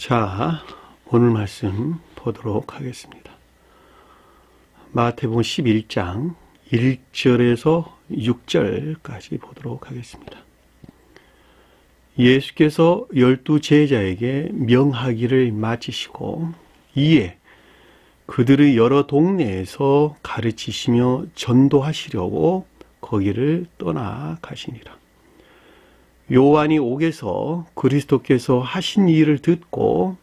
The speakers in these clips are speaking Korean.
자, 오늘 말씀 보도록 하겠습니다. 마태복음 11장 1절에서 6절까지 보도록 하겠습니다. 예수께서 12 제자에게 명하기를 마치시고 이에 그들의 여러 동네에서 가르치시며 전도하시려고 거기를 떠나가시니라. 요한이 옥에서 그리스도께서 하신 일을 듣고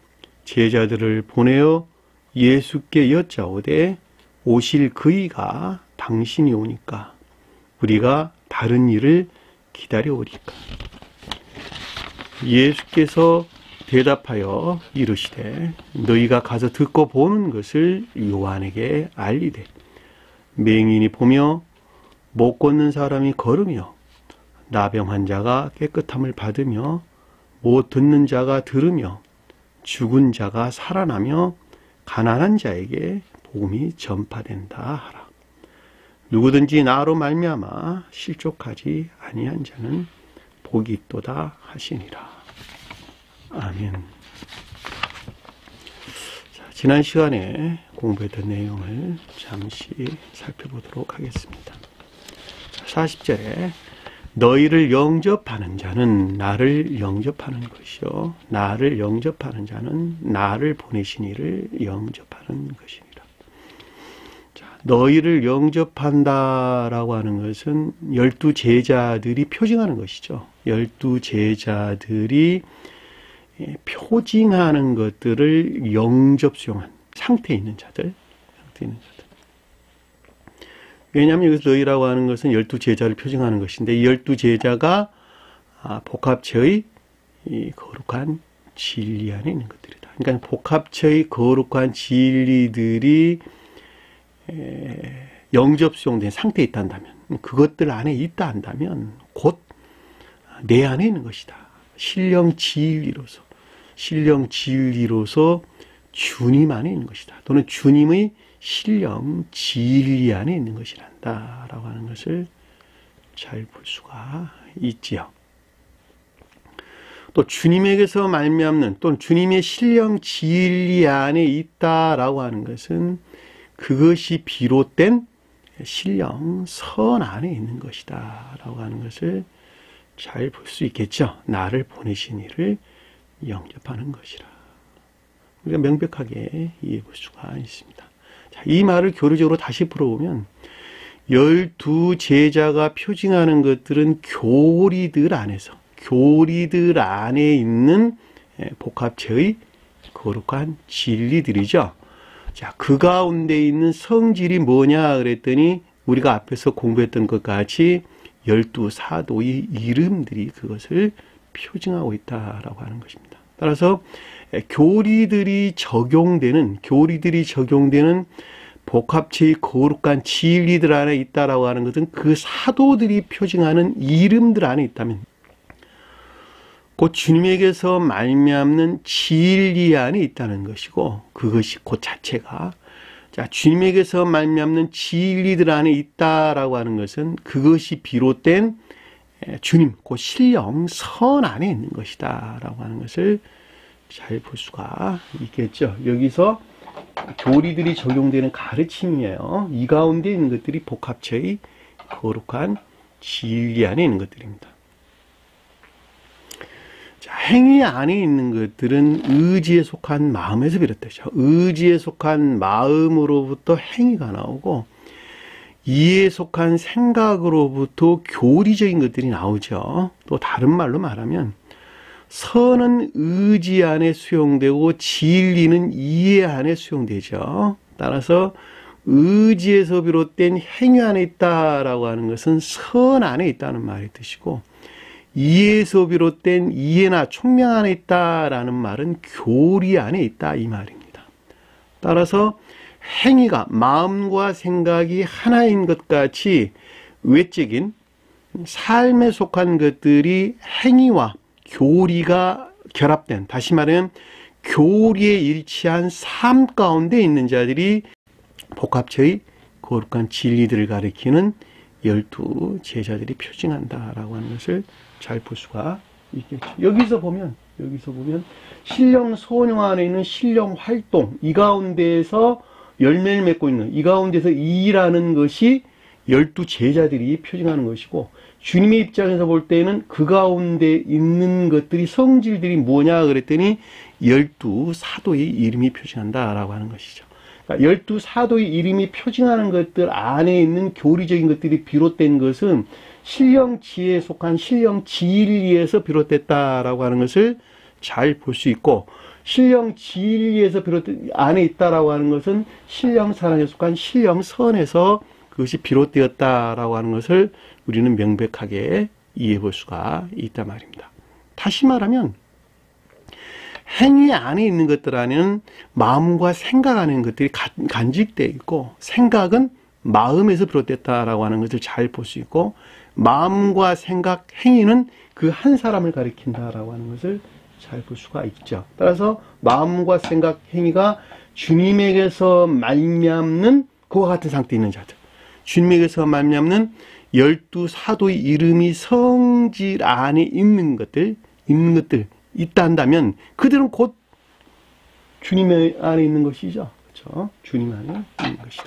제자들을 보내어 예수께 여짜오되 오실 그이가 당신이 오니까 우리가 다른 일을 기다려오리까. 예수께서 대답하여 이르시되 너희가 가서 듣고 보는 것을 요한에게 알리되 맹인이 보며 못 걷는 사람이 걸으며 나병 환자가 깨끗함을 받으며 못 듣는 자가 들으며 죽은 자가 살아나며 가난한 자에게 복음이 전파된다 하라. 누구든지 나로 말미암아 실족하지 아니한 자는 복이 있도다 하시니라. 아멘. 자, 지난 시간에 공부했던 내용을 잠시 살펴보도록 하겠습니다. 40절에 너희를 영접하는 자는 나를 영접하는 것이요 나를 영접하는 자는 나를 보내신 이를 영접하는 것이니라. 자, 너희를 영접한다라고 하는 것은 12 제자들이 표징하는 것이죠. 12 제자들이 표징하는 것들을 영접 수용한 상태에 있는 자들. 왜냐하면 여기서 너희라고 하는 것은 12 제자를 표징하는 것인데 이 12 제자가 복합체의 이 거룩한 진리 안에 있는 것들이다. 그러니까 복합체의 거룩한 진리들이 영접 수용된 상태에 있다 한다면 그것들 안에 있다 한다면 곧 내 안에 있는 것이다. 신령 진리로서 주님 안에 있는 것이다. 또는 주님의 신령 진리 안에 있는 것이란다 라고 하는 것을 잘 볼 수가 있지요. 또 주님에게서 말미암는 또는 주님의 신령 진리 안에 있다라고 하는 것은 그것이 비롯된 신령 선 안에 있는 것이다 라고 하는 것을 잘 볼 수 있겠죠. 나를 보내신 이를 영접하는 것이라. 우리가 명백하게 이해해 볼 수가 있습니다. 자, 이 말을 교리적으로 다시 풀어보면 12 제자가 표징하는 것들은 교리들 안에 있는 복합체의 거룩한 진리들이죠. 자, 그 가운데 있는 성질이 뭐냐 그랬더니 우리가 앞에서 공부했던 것 같이 12 사도의 이름들이 그것을 표징하고 있다라고 하는 것입니다. 따라서 교리들이 적용되는 복합체의 거룩한 진리들 안에 있다라고 하는 것은 그 사도들이 표징하는 이름들 안에 있다면 곧 주님에게서 말미암는 진리 안에 있다는 것이고 그것이 곧 자체가 자, 주님에게서 말미암는 진리들 안에 있다라고 하는 것은 그것이 비롯된 주님, 곧 신령 선 안에 있는 것이다 라고 하는 것을 잘 볼 수가 있겠죠. 여기서 교리들이 적용되는 가르침이에요. 이 가운데 있는 것들이 복합체의 거룩한 진리 안에 있는 것들입니다. 자, 행위 안에 있는 것들은 의지에 속한 마음에서 비롯되죠. 의지에 속한 마음으로부터 행위가 나오고 이에 속한 생각으로부터 교리적인 것들이 나오죠. 또 다른 말로 말하면 선은 의지 안에 수용되고 진리는 이해 안에 수용되죠. 따라서 의지에서 비롯된 행위 안에 있다라고 하는 것은 선 안에 있다는 말의 뜻이고 이해에서 비롯된 이해나 총명 안에 있다라는 말은 교리 안에 있다 이 말입니다. 따라서 행위가 마음과 생각이 하나인 것 같이 외적인 삶에 속한 것들이 행위와 교리가 결합된, 다시 말하면 교리에 일치한 삶 가운데 있는 자들이 복합체의 거룩한 진리들을 가리키는 12 제자들이 표징한다라고 하는 것을 잘 볼 수가 있겠죠. 여기서 보면 여기서 보면 신령 소녀 안에 있는 신령 활동, 이 가운데에서 열매를 맺고 있는, 이 가운데서 이라는 것이 12제자들이 표징하는 것이고, 주님의 입장에서 볼 때는 그 가운데 있는 것들이, 성질들이 뭐냐 그랬더니 12사도의 이름이 표징한다라고 하는 것이죠. 그러니까 12사도의 이름이 표징하는 것들 안에 있는 교리적인 것들이 비롯된 것은 신령지에 속한 신령지일리에서 비롯됐다라고 하는 것을 잘 볼 수 있고, 신령지일리에서 비롯된 안에 있다라고 하는 것은 신령사랑에 속한 신령선에서 그것이 비롯되었다라고 하는 것을 우리는 명백하게 이해해 볼 수가 있단 말입니다. 다시 말하면 행위 안에 있는 것들 안에는 마음과 생각 안에 있는 것들이 간직되어 있고, 생각은 마음에서 비롯됐다라고 하는 것을 잘 볼 수 있고, 마음과 생각, 행위는 그 한 사람을 가리킨다라고 하는 것을 잘 볼 수가 있죠. 따라서 마음과 생각, 행위가 주님에게서 말미암는 그와 같은 상태에 있는 자들, 주님에게서 말미암는 12사도의 이름이 성질 안에 있는 것들 있다 한다면 그들은 곧 주님 안에 있는 것이죠. 그렇죠? 주님 안에 있는 것이다.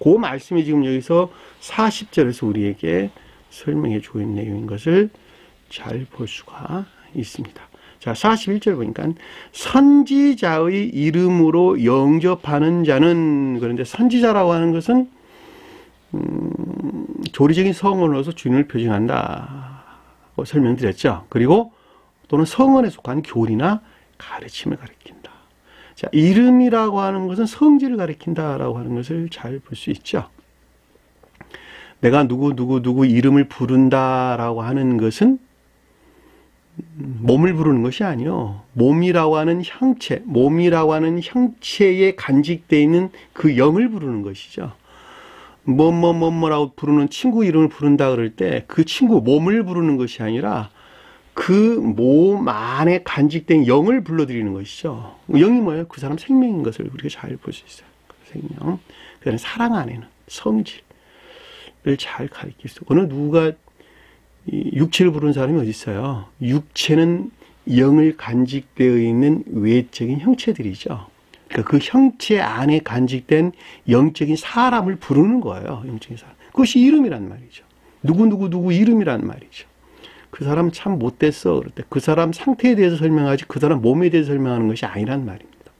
그 말씀이 지금 여기서 40절에서 우리에게 설명해 주고 있는 내용인 것을 잘 볼 수가 있습니다. 자, 41절 보니까 선지자의 이름으로 영접하는 자는, 그런데 선지자라고 하는 것은 교리적인 성언으로서 주님을 표징한다고 설명드렸죠. 그리고 또는 성언에 속한 교리나 가르침을 가리킨다. 자, 이름이라고 하는 것은 성질을 가리킨다라고 하는 것을 잘 볼 수 있죠. 내가 누구 이름을 부른다라고 하는 것은 몸을 부르는 것이 아니요, 몸이라고 하는 형체, 몸이라고 하는 형체에 간직되어 있는 그 영을 부르는 것이죠. 뭐라고 부르는 친구 이름을 부른다 그럴 때 그 친구 몸을 부르는 것이 아니라 그 몸 안에 간직된 영을 불러들이는 것이죠. 영이 뭐예요? 그 사람 생명인 것을 우리가 잘 볼 수 있어요. 그 생명. 그다음에 사랑 안에는 성질을 잘 가리킬 수. 어느 누가 육체를 부르는 사람이 어디 있어요? 육체는 영을 간직되어 있는 외적인 형체들이죠. 그러니까 그 형체 안에 간직된 영적인 사람을 부르는 거예요. 영적인 사람. 그것이 이름이란 말이죠. 누구 이름이란 말이죠. 그 사람 참 못됐어 그럴 때 그 사람 상태에 대해서 설명하지 그 사람 몸에 대해서 설명하는 것이 아니란 말입니다.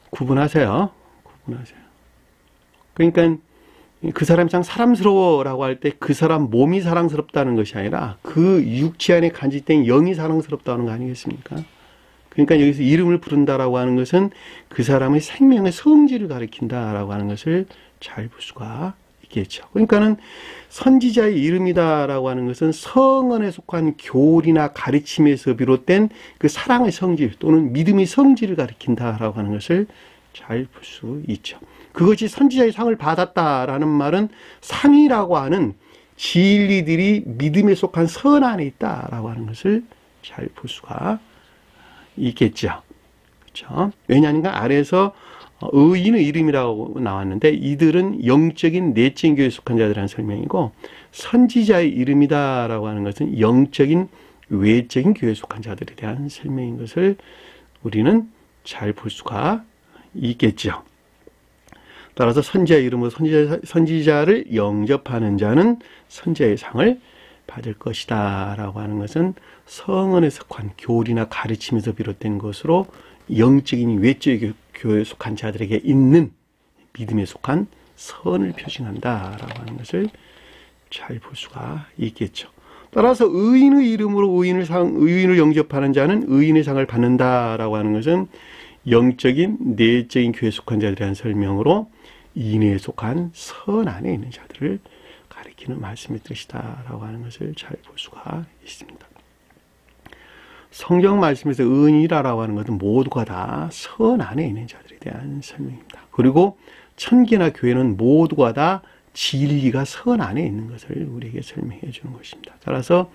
구분하세요. 그러니까 그 사람이 참 사랑스러워라고 할 때 그 사람 몸이 사랑스럽다는 것이 아니라 그 육체 안에 간직된 영이 사랑스럽다는 거 아니겠습니까? 그러니까 여기서 이름을 부른다라고 하는 것은 그 사람의 생명의 성질을 가리킨다라고 하는 것을 잘 볼 수가 있겠죠. 그러니까는 선지자의 이름이다라고 하는 것은 성언에 속한 교리나 가르침에서 비롯된 그 사랑의 성질 또는 믿음의 성질을 가리킨다라고 하는 것을 잘 볼 수 있죠. 그것이 선지자의 상을 받았다라는 말은 상이라고 하는 진리들이 믿음에 속한 선 안에 있다라고 하는 것을 잘 볼 수가 있겠죠. 그렇죠? 왜냐하면 아래에서 의인의 이름이라고 나왔는데 이들은 영적인 내적인 교회에 속한 자들이라는 설명이고, 선지자의 이름이다라고 하는 것은 영적인 외적인 교회에 속한 자들에 대한 설명인 것을 우리는 잘 볼 수가 있겠죠. 따라서 선지자의 이름으로 선지자를 영접하는 자는 선지자의 상을 받을 것이다 라고 하는 것은 성언에 속한 교리나 가르침에서 비롯된 것으로 영적인 외적인 교회에 속한 자들에게 있는 믿음에 속한 선을 표징한다 라고 하는 것을 잘 볼 수가 있겠죠. 따라서 의인의 이름으로 의인을 영접하는 자는 의인의 상을 받는다 라고 하는 것은 영적인 내적인 교회에 속한 자들이라는 설명으로 인에 속한 선 안에 있는 자들을 가리키는 말씀의 뜻이다 라고 하는 것을 잘 볼 수가 있습니다. 성경 말씀에서 의인이라고 하는 것은 모두가 다 선 안에 있는 자들에 대한 설명입니다. 그리고 천기나 교회는 모두가 다 진리가 선 안에 있는 것을 우리에게 설명해 주는 것입니다. 따라서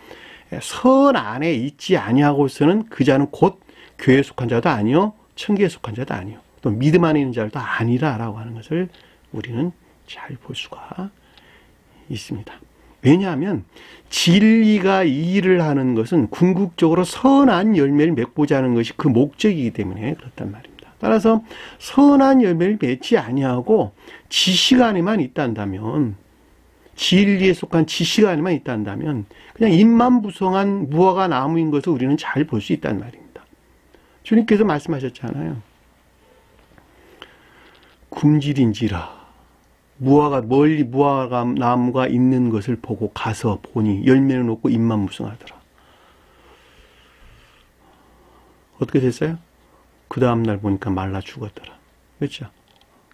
선 안에 있지 아니하고서는 그 자는 곧 교회에 속한 자도 아니요 천기에 속한 자도 아니요 또 믿음 안에 있는 자도 아니라라고 하는 것을 우리는 잘 볼 수가 있습니다. 왜냐하면 진리가 이 일을 하는 것은 궁극적으로 선한 열매를 맺고자 하는 것이 그 목적이기 때문에 그렇단 말입니다. 따라서 선한 열매를 맺지 아니하고 지식 안에만 있단다면, 진리에 속한 지식 안에만 있단다면 그냥 입만 부성한 무화과 나무인 것을 우리는 잘 볼 수 있단 말입니다. 주님께서 말씀하셨잖아요. 굶질인지라 멀리 무화과 나무가 있는 것을 보고 가서 보니 열매는 없고 잎만 무성하더라. 어떻게 됐어요? 그 다음날 보니까 말라 죽었더라. 그렇죠?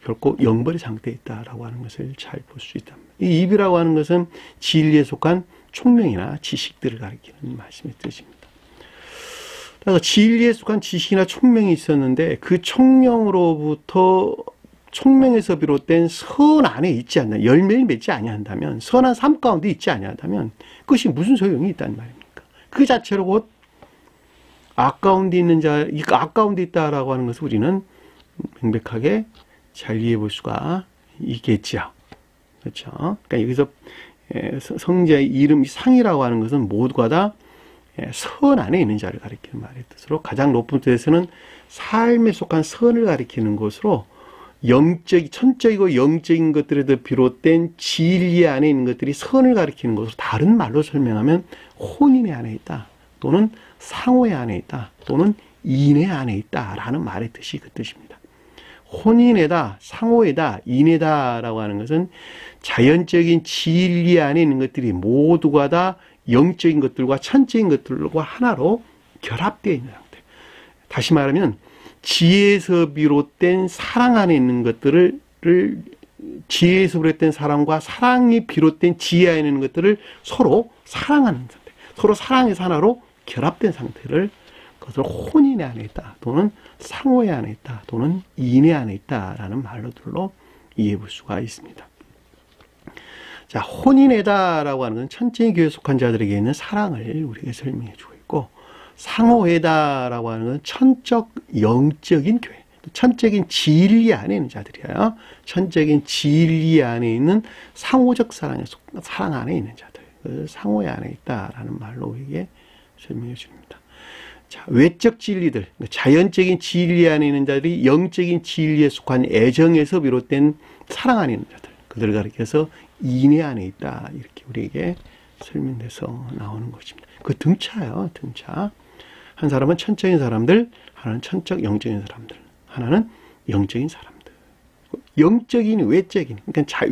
결코 영벌의 상태에 있다라고 하는 것을 잘 볼 수 있다. 이 입이라고 하는 것은 진리에 속한 총명이나 지식들을 가리키는 말씀의 뜻입니다. 그래서 진리에 속한 지식이나 총명이 있었는데 그 총명에서 비롯된 선 안에 있지 않나, 열매를 맺지 아니한다면, 선한 삶 가운데 있지 아니한다면 그것이 무슨 소용이 있단 말입니까? 그 자체로 곧 악가운데 있다라고 하는 것을 우리는 명백하게 잘 이해해 볼 수가 있겠죠. 그렇죠? 그러니까 여기서 성자의 이름 상이라고 하는 것은 모두가 다 선 안에 있는 자를 가리키는 말의 뜻으로, 가장 높은 뜻에서는 삶에 속한 선을 가리키는 것으로, 천적이고 영적인 것들에도 비롯된 진리 안에 있는 것들이 선을 가리키는 것으로, 다른 말로 설명하면 혼인의 안에 있다, 또는 상호의 안에 있다, 또는 인의 안에 있다라는 말의 뜻이 그 뜻입니다. 혼인에다, 상호에다, 인에다라고 하는 것은 자연적인 진리 안에 있는 것들이 모두가 다 영적인 것들과 천적인 것들과 하나로 결합되어 있는 상태. 다시 말하면 지혜에서 비롯된 사랑 안에 있는 것들을, 지혜에서 비롯된 사랑과 사랑이 비롯된 지혜 안에 있는 것들을 서로 사랑하는 상태, 서로 사랑해서 하나로 결합된 상태를, 그것을 혼인의 안에 있다, 또는 상호의 안에 있다, 또는 인의 안에 있다라는 말로들로 이해해 볼 수가 있습니다. 자, 혼인에다라고 하는 건 천지의 교회에 속한 자들에게 있는 사랑을 우리에게 설명해 주고 있고, 상호에다라고 하는 건 천적 영적인 교회, 천적인 진리 안에 있는 자들이에요. 천적인 진리 안에 있는 상호적 사랑 안에 있는 자들, 그 상호의 안에 있다라는 말로 우리에게 설명해 줍니다. 자, 외적 진리들, 자연적인 진리 안에 있는 자들이 영적인 진리에 속한 애정에서 비롯된 사랑 안에 있는 자들, 그들을 가리켜서 인의 안에 있다, 이렇게 우리에게 설명돼서 나오는 것입니다. 그 등차예요, 등차. 한 사람은 천적인 사람들, 하나는 천적 영적인 사람들, 하나는 영적인 사람들. 영적인, 외적인, 그러니까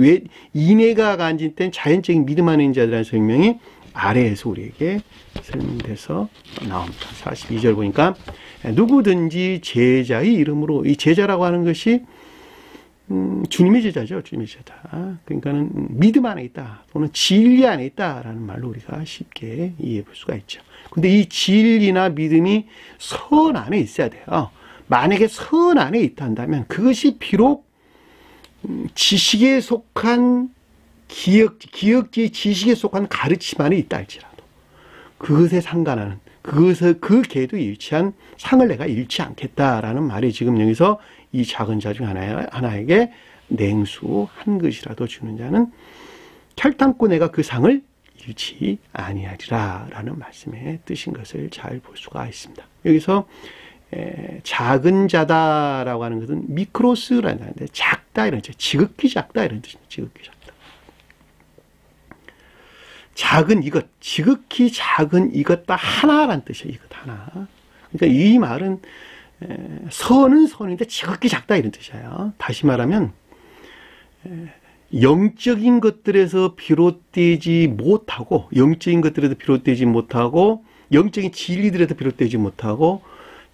인애가 간진 땐 자연적인 믿음 안에 있는 자들이라는 설명이 아래에서 우리에게 설명돼서 나옵니다. 42절 보니까 누구든지 제자의 이름으로, 이 제자라고 하는 것이 주님의 제자죠. 주님의 제자. 그러니까는 믿음 안에 있다, 또는 진리 안에 있다라는 말로 우리가 쉽게 이해해 볼 수가 있죠. 근데 이 진리나 믿음이 선 안에 있어야 돼요. 만약에 선 안에 있다면 그것이 비록 지식에 속한 기억지 지식에 속한 가르침 안에 있다 할지라도 그것에 상관하는, 그 개도 일치한 상을 내가 잃지 않겠다라는 말이 지금 여기서 이 작은 자 중 하나에게 냉수 한 것이라도 주는 자는 결단코 내가 그 상을 잃지 아니하리라 라는 말씀의 뜻인 것을 잘 볼 수가 있습니다. 여기서 작은 자다라고 하는 것은 미크로스라는 단어인데, 작다 이런 뜻, 지극히 작다 이런 뜻입니다. 지극히 작다. 작은 이것, 지극히 작은 이것 다 하나라는 뜻이에요. 이것 하나. 그러니까 이 말은 선은 선인데 지극히 작다 이런 뜻이에요. 다시 말하면 영적인 것들에서 비롯되지 못하고, 영적인 것들에서 비롯되지 못하고, 영적인 진리들에서 비롯되지 못하고,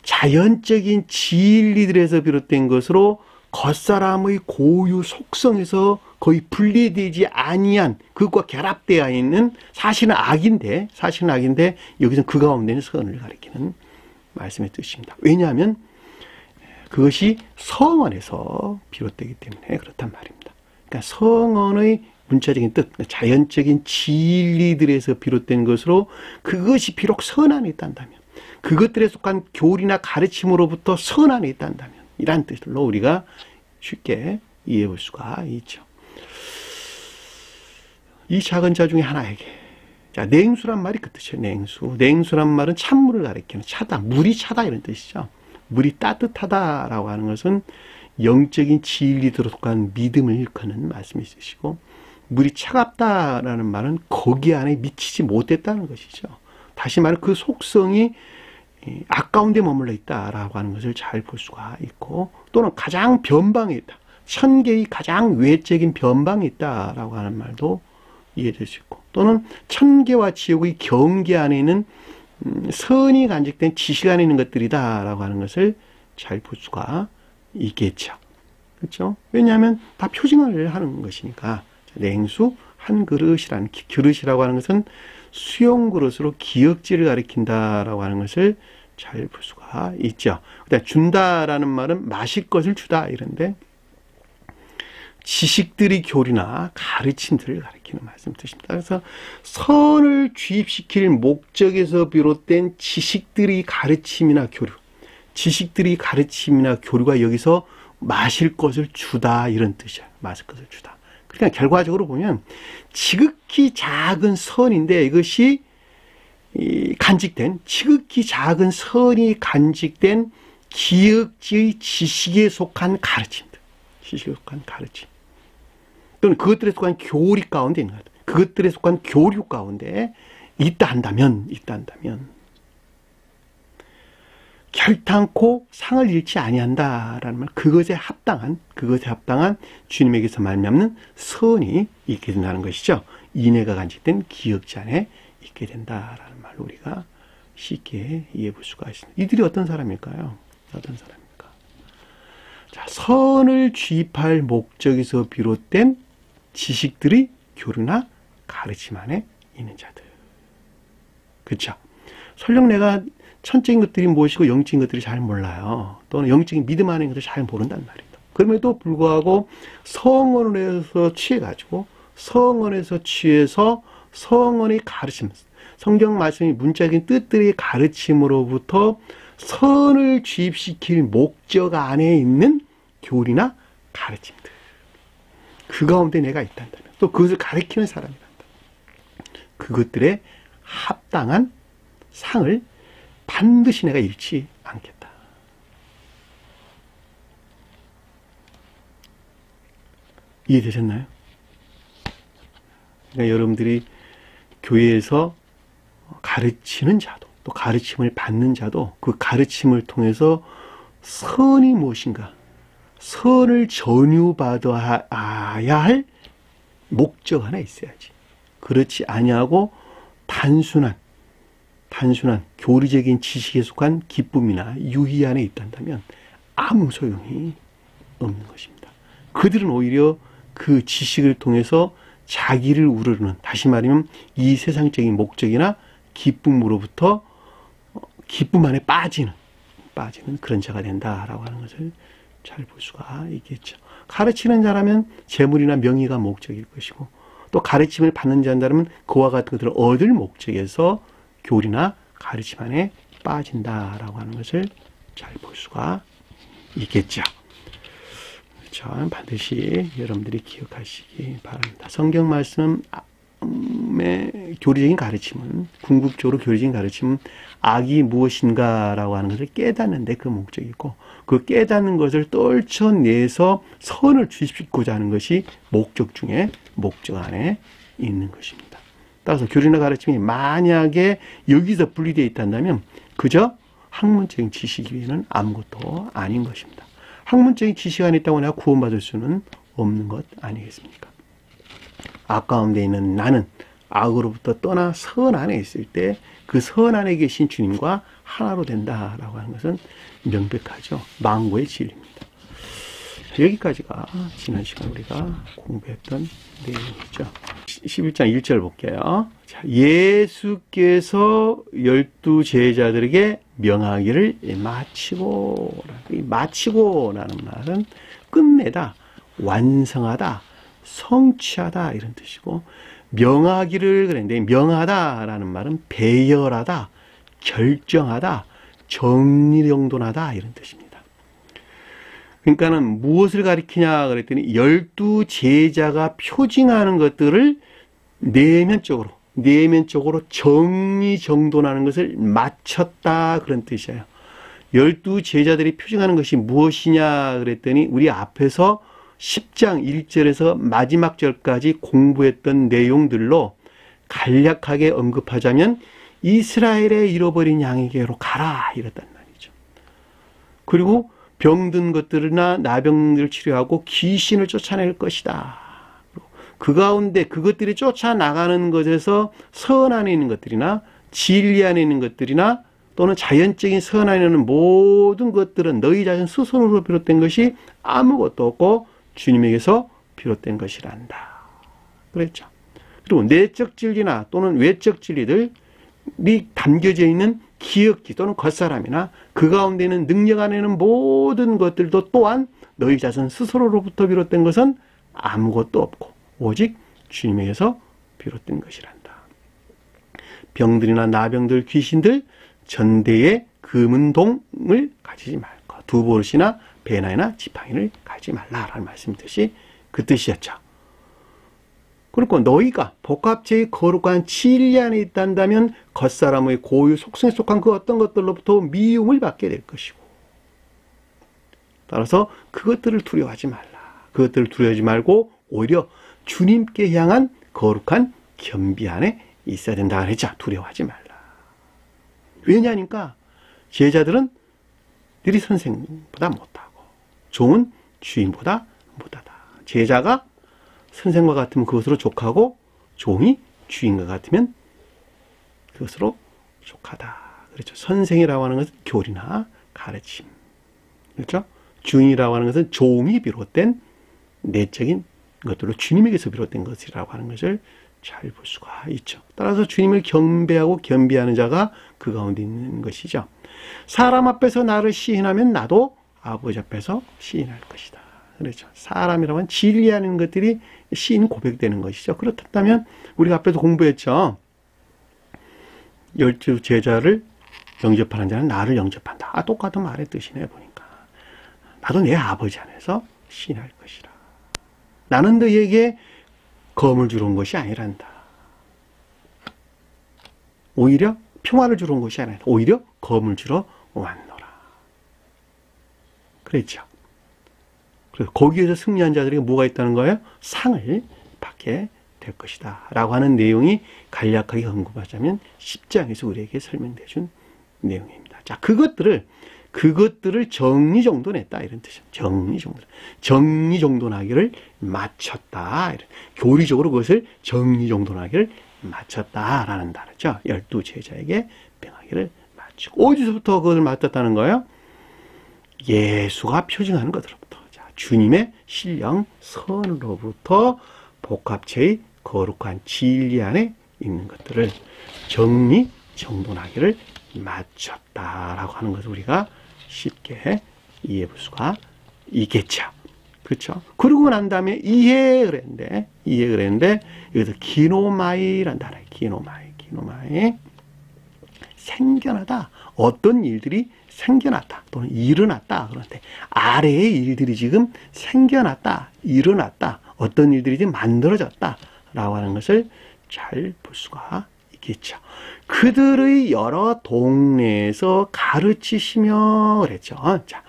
자연적인 진리들에서 비롯된 것으로 겉사람의 고유 속성에서 거의 분리되지 아니한, 그것과 결합되어 있는, 사실은 악인데 여기서는 그 가운데는 선을 가리키는 말씀의 뜻입니다. 왜냐하면 그것이 성언에서 비롯되기 때문에 그렇단 말입니다. 그러니까 성언의 문자적인 뜻, 자연적인 진리들에서 비롯된 것으로 그것이 비록 선 안에 있다면, 그것들에 속한 교리나 가르침으로부터 선 안에 있다면, 이란 뜻으로 우리가 쉽게 이해해 볼 수가 있죠. 이 작은 자 중에 하나에게. 자, 냉수란 말이 그 뜻이에요. 냉수. 냉수란 말은 찬물을 가리키는 차다. 물이 차다 이런 뜻이죠. 물이 따뜻하다라고 하는 것은 영적인 진리로 속한 믿음을 일컫는 말씀이 있으시고, 물이 차갑다라는 말은 거기 안에 미치지 못했다는 것이죠. 다시 말해 그 속성이 아까운 데 머물러 있다라고 하는 것을 잘 볼 수가 있고, 또는 가장 변방에 있다. 천계의 가장 외적인 변방에 있다라고 하는 말도 이해될 수 있고, 또는 천계와 지옥의 경계 안에 있는 선이 간직된 지식 안에 있는 것들이다라고 하는 것을 잘 볼 수가 있겠죠. 그렇죠? 왜냐하면 다 표징을 하는 것이니까. 냉수 한 그릇이라는, 그릇이라고 하는 것은 수용 그릇으로 기역지를 가리킨다라고 하는 것을 잘 볼 수가 있죠. 그다음에 준다라는 말은 마실 것을 주다 이런데, 지식들이 교리나 가르침들을 가리키는 말씀 뜻입니다. 그래서 선을 주입시킬 목적에서 비롯된 지식들이 가르침이나 교류, 지식들이 가르침이나 교류가 여기서 마실 것을 주다 이런 뜻이야. 마실 것을 주다. 그러니까 결과적으로 보면 지극히 작은 선인데, 이것이 간직된, 지극히 작은 선이 간직된 기역지의 지식에 속한 가르침들, 지식에 속한 가르침, 또는 그것들에 속한 교리 가운데 있는 것 같아요. 그것들에 속한 교류 가운데 있다 한다면 결탄코 상을 잃지 아니한다라는 말, 그것에 합당한 주님에게서 말미암는 선이 있게 된다는 것이죠. 인애가 간직된 기역지 안에 있게 된다라는 말로 우리가 쉽게 이해해 볼 수가 있습니다. 이들이 어떤 사람일까요? 어떤 사람입니까? 자, 선을 주입할 목적에서 비롯된 지식들이 교류나 가르침 안에 있는 자들. 그렇죠? 설령 내가 천적인 것들이 무엇이고 영적인 것들이 잘 몰라요. 또는 영적인 믿음 안에 있는 것을 잘 모른단 말이에요. 그럼에도 불구하고 성언에서 취해가지고, 성언에서 취해서 성언의 가르침, 성경 말씀이 문자적인 뜻들의 가르침으로부터 선을 주입시킬 목적 안에 있는 교리나 가르침들, 그 가운데 내가 있단다면, 또 그것을 가르치는 사람이란다, 그것들의 합당한 상을 반드시 내가 잃지 않겠다. 이해되셨나요? 그러니까 여러분들이 교회에서 가르치는 자도, 또 가르침을 받는 자도, 그 가르침을 통해서 선이 무엇인가, 선을 전유받아야 할 목적 하나 있어야지. 그렇지 아니하고 단순한 교리적인 지식에 속한 기쁨이나 유희 안에 있단다면 아무 소용이 없는 것입니다. 그들은 오히려 그 지식을 통해서 자기를 우러르는, 다시 말하면 이 세상적인 목적이나 기쁨으로부터 기쁨 안에 빠지는 그런 자가 된다라고 하는 것을 잘 볼 수가 있겠죠. 가르치는 자라면 재물이나 명예가 목적일 것이고, 또 가르침을 받는 자라면 그와 같은 것들을 얻을 목적에서 교리나 가르침 안에 빠진다라고 하는 것을 잘 볼 수가 있겠죠. 그렇죠. 반드시 여러분들이 기억하시기 바랍니다. 성경 말씀의 교리적인 가르침은, 궁극적으로 교리적인 가르침은 악이 무엇인가라고 하는 것을 깨닫는 데 그 목적이고, 그 깨닫는 것을 떨쳐내서 선을 주입시키고자 하는 것이 목적 중에 목적 안에 있는 것입니다. 따라서 교리나 가르침이 만약에 여기서 분리되어 있다면 그저 학문적인 지식 외에는 아무것도 아닌 것입니다. 학문적인 지식 안에 있다고 내가 구원받을 수는 없는 것 아니겠습니까? 악 가운데 있는 나는 악으로부터 떠나 선 안에 있을 때 그 선 안에 계신 주님과 하나로 된다라고 하는 것은 명백하죠. 망고의 진리입니다. 여기까지가 지난 시간 우리가 공부했던 내용이죠. 11장 1절 볼게요. 자, 예수께서 12제자들에게 명하기를 마치고라는 말은 끝내다, 완성하다, 성취하다 이런 뜻이고, 명하기를 그랬는데, 명하다라는 말은 배열하다, 결정하다, 정리정돈하다 이런 뜻입니다. 그러니까는 무엇을 가리키냐 그랬더니 12제자가 표징하는 것들을 내면적으로 정리정돈하는 것을 마쳤다, 그런 뜻이에요. 12 제자들이 표징하는 것이 무엇이냐 그랬더니 우리 앞에서 10장 1절에서 마지막 절까지 공부했던 내용들로 간략하게 언급하자면 이스라엘의 잃어버린 양에게로 가라, 이랬단 말이죠. 그리고 병든 것들이나 나병들을 치료하고 귀신을 쫓아낼 것이다. 그 가운데 그것들이 쫓아나가는 것에서 선 안에 있는 것들이나 진리 안에 있는 것들이나 또는 자연적인 선 안에 있는 모든 것들은 너희 자신 스스로로 비롯된 것이 아무것도 없고 주님에게서 비롯된 것이란다, 그랬죠. 그리고 내적 진리나 또는 외적 진리들이 담겨져 있는 기억지 또는 겉사람이나 그 가운데 있는 능력 안에 있는 모든 것들도 또한 너희 자신 스스로로부터 비롯된 것은 아무것도 없고 오직 주님에게서 비롯된 것이란다. 병들이나 나병들, 귀신들, 전대의 금은동을 가지지 말고 두보릇이나 배나이나 지팡이를 가지지 말라라는 말씀이듯이 그 뜻이었죠. 그리고 너희가 복합체의 거룩한 진리 안에 있단다면 겉사람의 고유 속성에 속한 그 어떤 것들로부터 미움을 받게 될 것이고, 따라서 그것들을 두려워하지 말라. 그것들을 두려워하지 말고 오히려 주님께 향한 거룩한 겸비 안에 있어야 된다 그랬죠. 두려워하지 말라. 왜냐니까 제자들은 들이 선생보다 못하고 종은 주인보다 못하다. 제자가 선생과 같으면 그것으로 족하고 종이 주인과 같으면 그것으로 족하다. 그렇죠. 선생이라고 하는 것은 교리나 가르침. 그렇죠. 주인이라고 하는 것은 종이 비롯된 내적인 것들로 주님에게서 비롯된 것이라고 하는 것을 잘 볼 수가 있죠. 따라서 주님을 경배하고 겸비하는 자가 그 가운데 있는 것이죠. 사람 앞에서 나를 시인하면 나도 아버지 앞에서 시인할 것이다. 그렇죠. 사람이라고 하면 진리하는 것들이 시인 고백되는 것이죠. 그렇다면 우리가 앞에서 공부했죠. 12 제자를 영접하는 자는 나를 영접한다. 똑같은 말의 뜻이네 보니까. 나도 내 아버지 안에서 시인할 것이라. 나는 너희에게 검을 주러 온 것이 아니란다. 오히려 평화를 주러 온 것이 아니라 오히려 검을 주러 왔노라. 그랬죠. 그래서 거기에서 승리한 자들에게 뭐가 있다는 거예요? 상을 받게 될 것이다 라고 하는 내용이 간략하게 언급하자면 10장에서 우리에게 설명해 준 내용입니다. 자, 그것들을 정리정돈했다, 이런 뜻이에요. 정리정돈하기를 마쳤다. 교리적으로 그것을 정리정돈하기를 마쳤다라는 단어죠. 12 제자에게 명하기를 마치고. 어디서부터 그것을 맡았다는 거예요? 예수가 표징하는 것으로부터. 자, 주님의 신령 선으로부터 복합체의 거룩한 진리 안에 있는 것들을 정리정돈하기를 마쳤다라고 하는 것을 우리가 쉽게 이해해 볼 수가 있겠죠. 그렇죠? 그러고 난 다음에 이해를 했는데 여기서 기노마이라는 단어예요. 기노마이. 생겨나다. 어떤 일들이 생겨났다 또는 일어났다. 그런데 아래의 일들이 지금 생겨났다, 일어났다, 어떤 일들이 지금 만들어졌다 라고 하는 것을 잘 볼 수가 있겠죠. 그들의 여러 동네에서 가르치시며 그랬죠. 자,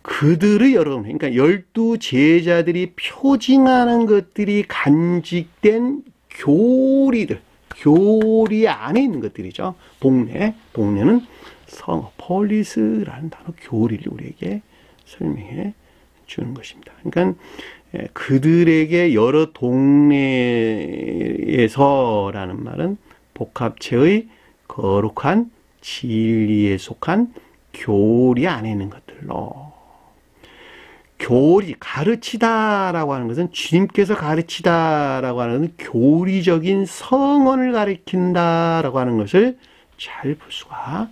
그들의 여러 동네, 그러니까 12 제자들이 표징하는 것들이 간직된 교리들, 교리 안에 있는 것들이죠. 동네는 성어, 폴리스라는 단어, 교리를 우리에게 설명해 주는 것입니다. 그러니까 그들에게 여러 동네에서라는 말은 복합체의 거룩한 진리에 속한 교리 안에 있는 것들로, 교리, 가르치다라고 하는 것은 주님께서 가르치다라고 하는 것은 교리적인 성언을 가르친다라고 하는 것을 잘 볼 수가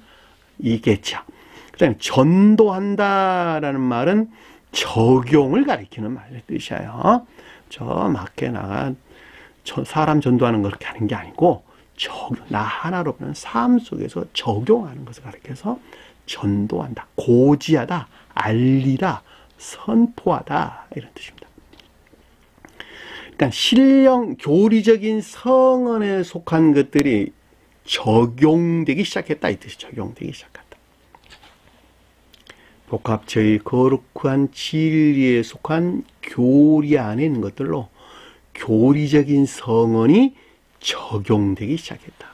있겠죠. 그 다음에 전도한다라는 말은 적용을 가리키는 말의 뜻이에요. 저 밖에 나가 사람 전도하는 거 그렇게 하는 게 아니고 나 하나로 보는 삶 속에서 적용하는 것을 가리켜서 전도한다, 고지하다, 알리다, 선포하다 이런 뜻입니다. 그러니까 신령 교리적인 성언에 속한 것들이 적용되기 시작했다 이 뜻이 적용되기 시작했다. 복합체의 거룩한 진리에 속한 교리 안에 있는 것들로 교리적인 성언이 적용되기 시작했다.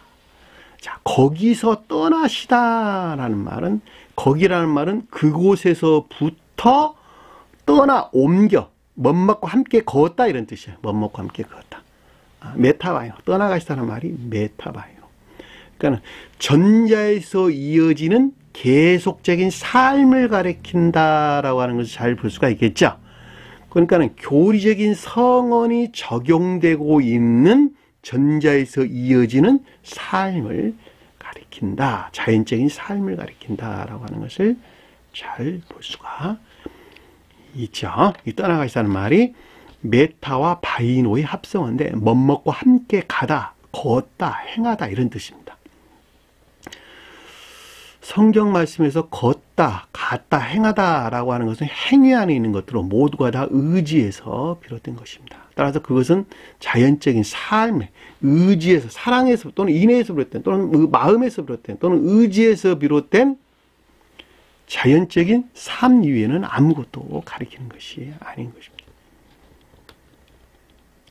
자, 거기서 떠나시다라는 말은, 거기라는 말은 그곳에서부터 옮겨 멋먹고 함께 걷다 이런 뜻이에요. 멋먹고 함께 걷다. 메타바이노, 떠나가시다는 말이 메타바이노. 그러니까 전자에서 이어지는 계속적인 삶을 가리킨다라고 하는 것을 잘 볼 수가 있겠죠. 그러니까 교리적인 성언이 적용되고 있는 전자에서 이어지는 삶을 가리킨다. 자연적인 삶을 가리킨다라고 하는 것을 잘 볼 수가 있죠. 이 떠나가시다는 말이 메타와 바이노의 합성어인데 멋먹고 함께 가다, 걷다, 행하다 이런 뜻입니다. 성경 말씀에서 걷다, 갔다, 행하다라고 하는 것은 행위 안에 있는 것들로 모두가 다 의지에서 비롯된 것입니다. 따라서 그것은 자연적인 삶의 의지에서, 사랑에서 또는 인내에서 비롯된, 또는 마음에서 비롯된, 또는 의지에서 비롯된 자연적인 삶 이외에는 아무것도 가리키는 것이 아닌 것입니다.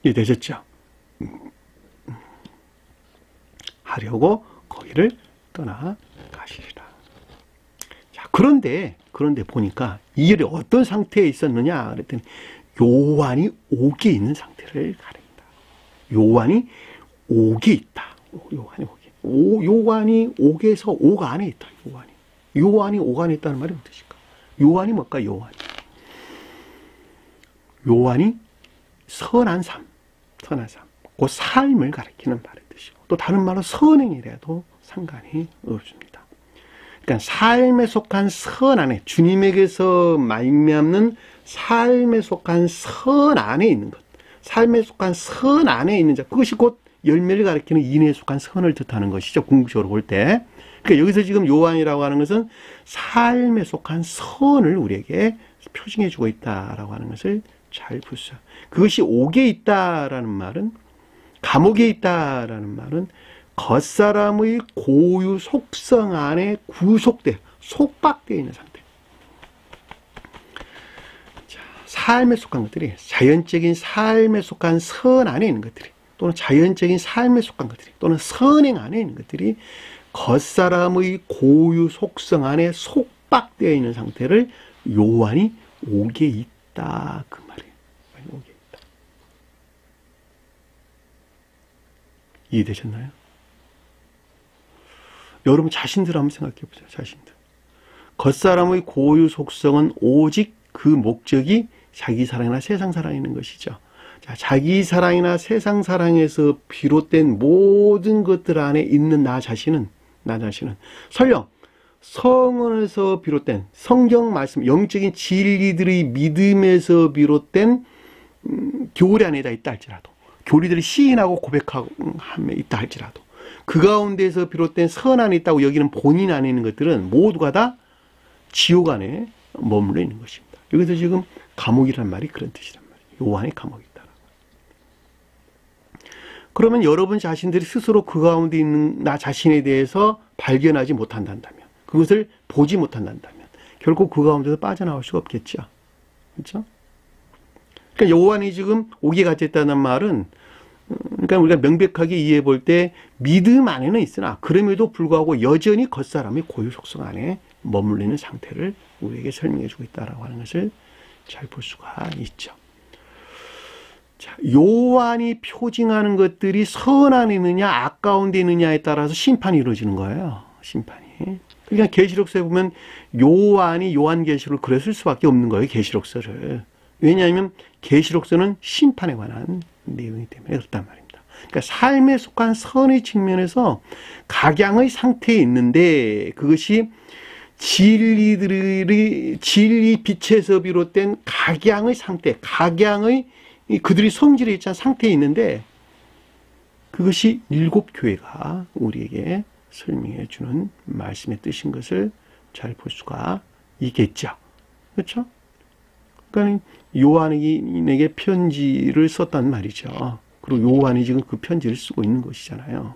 이해되셨죠? 하려고 거기를 떠나가시리라. 자, 그런데 보니까 이열이 어떤 상태에 있었느냐 그랬더니 요한이 옥에 있는 상태를 가립니다. 요한이 옥에 있다. 요한이 옥에서 옥 안에 있다. 요한이 옥 안에 있다는 말이 무슨 뜻일까? 요한이 뭘까? 요한이 선한 삶. 그 삶을 가리키는 말의 뜻이고, 또 다른 말로 선행이라도 상관이 없습니다. 그러니까 삶에 속한 선 안에, 주님에게서 말미암는 삶에 속한 선 안에 있는 것, 삶에 속한 선 안에 있는 자, 그것이 곧 열매를 가리키는 인에 속한 선을 뜻하는 것이죠. 궁극적으로 볼 때. 그러니까 여기서 지금 요한이라고 하는 것은 삶에 속한 선을 우리에게 표징해 주고 있다라고 하는 것을 잘 볼 수. 그것이 옥에 있다라는 말은, 감옥에 있다라는 말은 겉사람의 고유 속성 안에 속박되어 있는 상태. 자, 삶에 속한 것들이, 자연적인 삶에 속한 선 안에 있는 것들이, 또는 자연적인 삶에 속한 것들이, 또는 선행 안에 있는 것들이 겉사람의 고유 속성 안에 속박되어 있는 상태를 요한이 옥에 있다 그 말이에요. 옥에 있다. 이해되셨나요? 여러분 자신들 한번 생각해 보세요. 자신들. 겉사람의 고유 속성은 오직 그 목적이 자기 사랑이나 세상 사랑이 있는 것이죠. 자, 자기 사랑이나 세상 사랑에서 비롯된 모든 것들 안에 있는 나 자신은 설령 성언에서 비롯된 성경 말씀, 영적인 진리들의 믿음에서 비롯된 교리 안에 있다 할지라도, 교리들이 시인하고 고백하고 있다 할지라도, 그 가운데서 비롯된 선 안에 있다고 여기는 본인 안에 있는 것들은 모두가 다 지옥 안에 머물러 있는 것입니다. 여기서 지금 감옥이라는 말이 그런 뜻이란 말이에요. 요한의 감옥이다. 그러면 여러분 자신들이 스스로 그 가운데 있는 나 자신에 대해서 발견하지 못한다면, 그것을 보지 못한다면 결국 그 가운데서 빠져나올 수가 없겠죠. 그렇죠? 그러니까 요한이 지금 옥에 갇혔다는 말은, 그러니까 우리가 명백하게 이해해 볼 때 믿음 안에는 있으나 그럼에도 불구하고 여전히 겉사람의 고유 속성 안에 머물리는 상태를 우리에게 설명해 주고 있다라고 하는 것을 잘 볼 수가 있죠. 자, 요한이 표징하는 것들이 선 안에 있느냐 악 가운데 있느냐에 따라서 심판이 이루어지는 거예요. 심판이. 그러니까 계시록서에 보면 요한이 요한계시록을 그랬을 수밖에 없는 거예요. 계시록서를. 왜냐하면 계시록서는 심판에 관한 내용이기 때문에 그렇단 말입니다. 그러니까 삶에 속한 선의 측면에서 각양의 상태에 있는데, 그것이 진리 빛에서 비롯된 각양의 상태, 각양의 그들이 성질에 있지 않은 상태에 있는데, 그것이 일곱 교회가 우리에게 설명해 주는 말씀의 뜻인 것을 잘 볼 수가 있겠죠. 그렇죠? 그러니까 요한에게 편지를 썼단 말이죠. 그리고 요한이 지금 그 편지를 쓰고 있는 것이잖아요.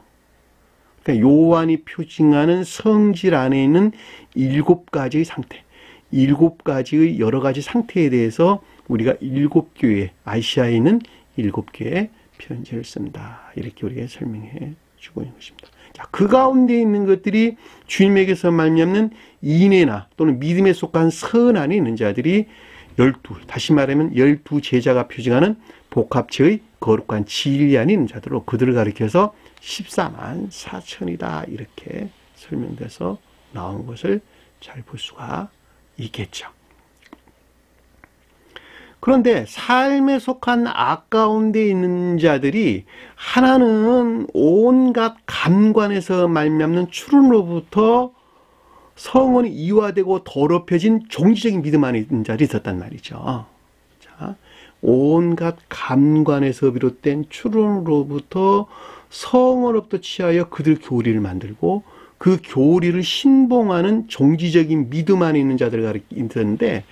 그러니까 요한이 표징하는 성질 안에 있는 7가지의 상태, 7가지의 여러 가지 상태에 대해서 우리가 7교회, 아시아에 있는 7교회에 편지를 쓴다. 이렇게 우리가 설명해 주고 있는 것입니다. 자, 그 가운데 있는 것들이 주님에게서 말미암는 인애나 또는 믿음에 속한 선 안에 있는 자들이 12, 다시 말하면 12제자가 표징하는 복합체의 거룩한 진리 안에 있는 자들로 그들을 가리켜서 14만 4천이다. 이렇게 설명돼서 나온 것을 잘 볼 수가 있겠죠. 그런데 삶에 속한 악 가운데 있는 자들이 하나는 온갖 감관에서 말미암는 추론으로부터 성원이 이화되고 더럽혀진 종지적인 믿음 안에 있는 자들이 있었단 말이죠. 자, 온갖 감관에서 비롯된 추론으로부터 성원으로부터 취하여 그들 교리를 만들고 그 교리를 신봉하는 종지적인 믿음 안에 있는 자들이 있었는데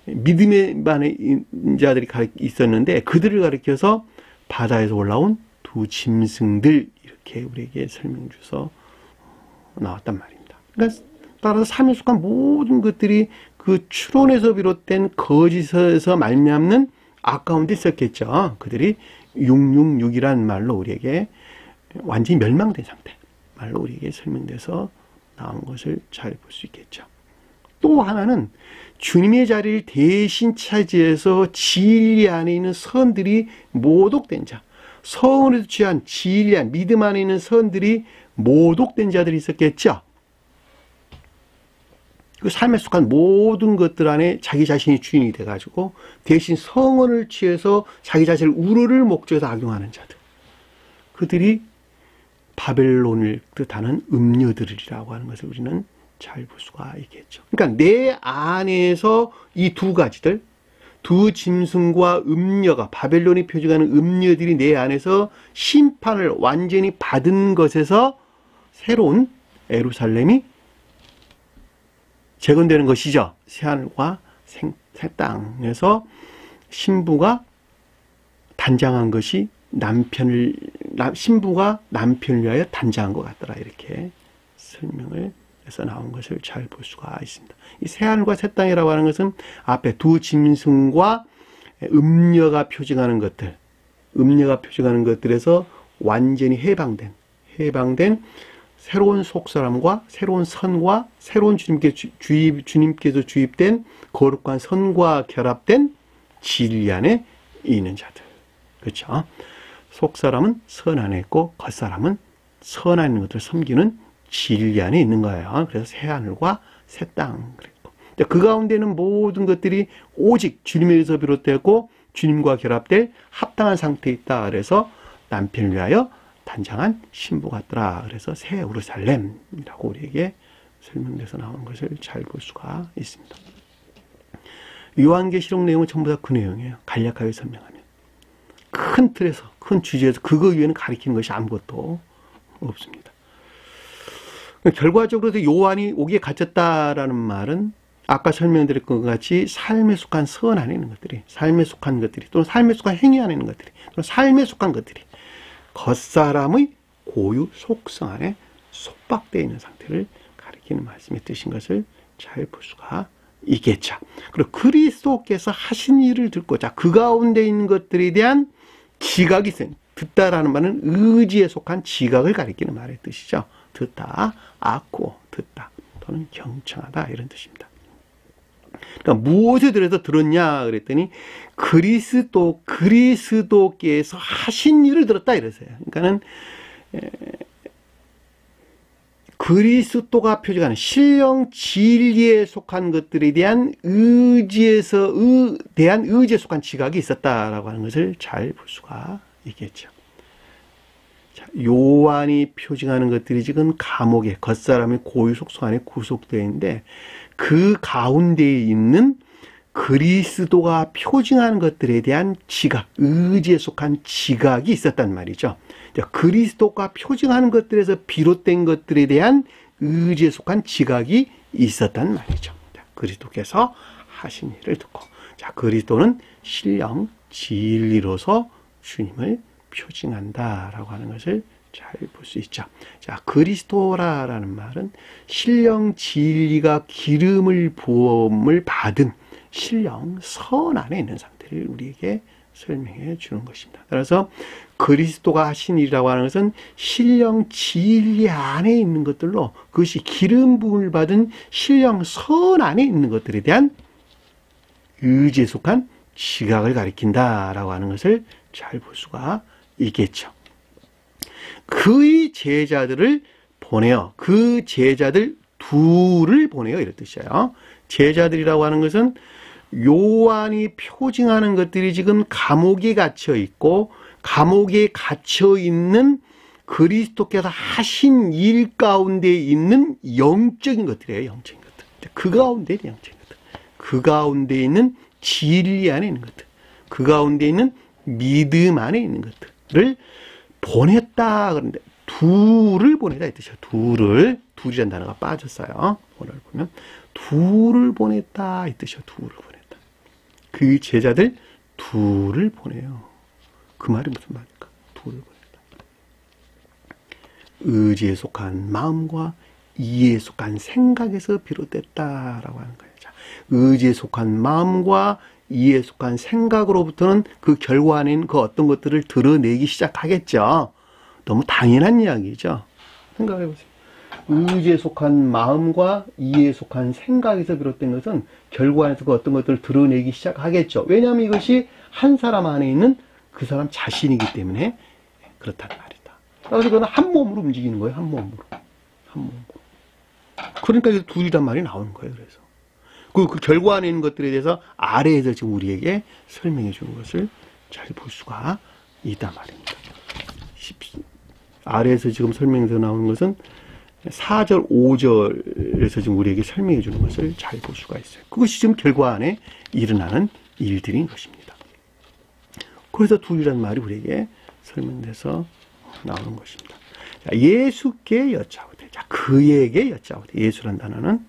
믿음에 반에 있는 자들이 있었는데 그들을 가리켜서 바다에서 올라온 두 짐승들 이렇게 우리에게 설명 주서 나왔단 말입니다. 그러니까 따라서 삶에 속한 모든 것들이 그 추론에서 비롯된 거짓에서 말미암는 악 가운데 있었겠죠. 그들이 666이란 말로 우리에게 완전히 멸망된 상태 말로 우리에게 설명돼서 나온 것을 잘 볼 수 있겠죠. 또 하나는 주님의 자리를 대신 차지해서 진리 안에 있는 선들이 모독된 자, 성원에서 취한 진리한 믿음 안에 있는 선들이 모독된 자들이 있었겠죠. 그 삶에 속한 모든 것들 안에 자기 자신이 주인이 돼가지고 대신 성원을 취해서 자기 자신을 우러를 목적에서 악용하는 자들, 그들이 바벨론을 뜻하는 음녀들이라고 하는 것을 우리는 잘 볼 수가 있겠죠. 그러니까 내 안에서 이 두 가지들, 두 짐승과 음녀가, 바벨론이 표적하는 음녀들이 내 안에서 심판을 완전히 받은 것에서 새로운 예루살렘이 재건되는 것이죠. 새하늘과 새 땅에서 신부가 단장한 것이 신부가 남편을 위하여 단장한 것 같더라. 이렇게 설명을 해서 나온 것을 잘 볼 수가 있습니다. 이 새하늘과 새 땅이라고 하는 것은 앞에 두 짐승과 음녀가 표징하는 것들, 음녀가 표징하는 것들에서 완전히 해방된 새로운 속사람과 새로운 선과 새로운 주님께서 주입된 거룩한 선과 결합된 진리 안에 있는 자들. 그렇죠? 속사람은 선 안에 있고 겉사람은 선 안에 있는 것들을 섬기는 진리 안에 있는 거예요. 그래서 새하늘과 새 땅 그랬고, 그 가운데는 모든 것들이 오직 주님에게서 비롯되고 주님과 결합될 합당한 상태에 있다. 그래서 남편을 위하여 단장한 신부 같더라. 그래서 새 예루살렘이라고 우리에게 설명돼서 나오는 것을 잘 볼 수가 있습니다. 요한계시록 내용은 전부 다 그 내용이에요. 간략하게 설명하면 큰 틀에서, 큰 주제에서 그거 위에는 가리키는 것이 아무것도 없습니다. 결과적으로 요한이 오기에 갇혔다라는 말은 아까 설명드린 것 같이 삶에 속한 선 안에 있는 것들이, 삶에 속한 것들이, 또는 삶에 속한 행위 안에 있는 것들이, 또는 삶에 속한 것들이 겉사람의 고유 속성 안에 속박되어 있는 상태를 가리키는 말씀의 뜻인 것을 잘 볼 수가 있겠죠. 그리고 그리스도께서 하신 일을 듣고, 자, 그 가운데 있는 것들에 대한 지각이 있어요. 듣다라는 말은 의지에 속한 지각을 가리키는 말의 뜻이죠. 듣다, 아고, 듣다, 또는 경청하다, 이런 뜻입니다. 그러니까 무엇에 대해서 들었냐 그랬더니 그리스도께서 하신 일을 들었다 이러세요. 그러니까는 그리스도가 표적하는 신령 진리에 속한 것들에 대한 의지에 속한 지각이 있었다라고 하는 것을 잘 볼 수가 있겠죠. 자, 요한이 표징하는 것들이 지금 감옥에 겉사람의 고유 속성 안에 구속되어 있는데 그 가운데에 있는 그리스도가 표징하는 것들에 대한 지각, 의지에 속한 지각이 있었단 말이죠. 그리스도가 표징하는 것들에서 비롯된 것들에 대한 의지에 속한 지각이 있었단 말이죠. 그리스도께서 하신 일을 듣고, 자, 그리스도는 신령 진리로서 주님을 표징한다라고 하는 것을 잘 볼 수 있죠. 자, 그리스도라라는 말은 신령 진리가 기름을 부음을 받은 신령 선 안에 있는 상태를 우리에게 설명해 주는 것입니다. 따라서 그리스도가 하신 일이라고 하는 것은 신령 진리 안에 있는 것들로 그것이 기름 부음을 받은 신령 선 안에 있는 것들에 대한 의지에 속한 지각을 가리킨다라고 하는 것을 잘 볼 수가 있겠죠. 그의 제자들을 보내어 그 제자들 둘을 보내어 이런 뜻이에요. 제자들이라고 하는 것은 요한이 표징하는 것들이 지금 감옥에 갇혀 있고 감옥에 갇혀 있는 그리스도께서 하신 일 가운데 있는 영적인 것들이에요. 영적인 것들. 그 가운데 있는 영적인 것들. 그 가운데 있는 진리 안에 있는 것들. 그 가운데 있는 믿음 안에 있는 것들을 보냈다. 그런데 둘을 보내다 이 뜻이에요. 둘이라는 단어가 빠졌어요. 오늘 보면 둘을 보냈다 이 뜻이에요. 둘을 보냈다. 그 제자들 둘을 보내요. 그 말이 무슨 말입니까? 둘을 보냈다. 의지에 속한 마음과 이해에 속한 생각에서 비롯됐다라고 하는 거예요. 자, 의지에 속한 마음과 이해에 속한 생각으로부터는 그 결과 안에는 그 어떤 것들을 드러내기 시작하겠죠. 너무 당연한 이야기죠. 생각해 보세요. 의지에 속한 마음과 이해에 속한 생각에서 비롯된 것은 결과 안에서 그 어떤 것들을 드러내기 시작하겠죠. 왜냐하면 이것이 한 사람 안에 있는 그 사람 자신이기 때문에 그렇다는 말이다. 그래서 그건 한 몸으로 움직이는 거예요. 한 몸으로. 그러니까 이제 둘이란 말이 나오는 거예요. 그래서 그 결과 안에 있는 것들에 대해서 아래에서 지금 우리에게 설명해 주는 것을 잘 볼 수가 있단 말입니다. 아래에서 지금 설명해서 나오는 것은 4절, 5절에서 지금 우리에게 설명해 주는 것을 잘 볼 수가 있어요. 그것이 지금 결과 안에 일어나는 일들인 것입니다. 그래서 둘이라는 말이 우리에게 설명돼서 나오는 것입니다. 자, 예수께 여짜오되. 자, 그에게 여짜오되. 예수란 단어는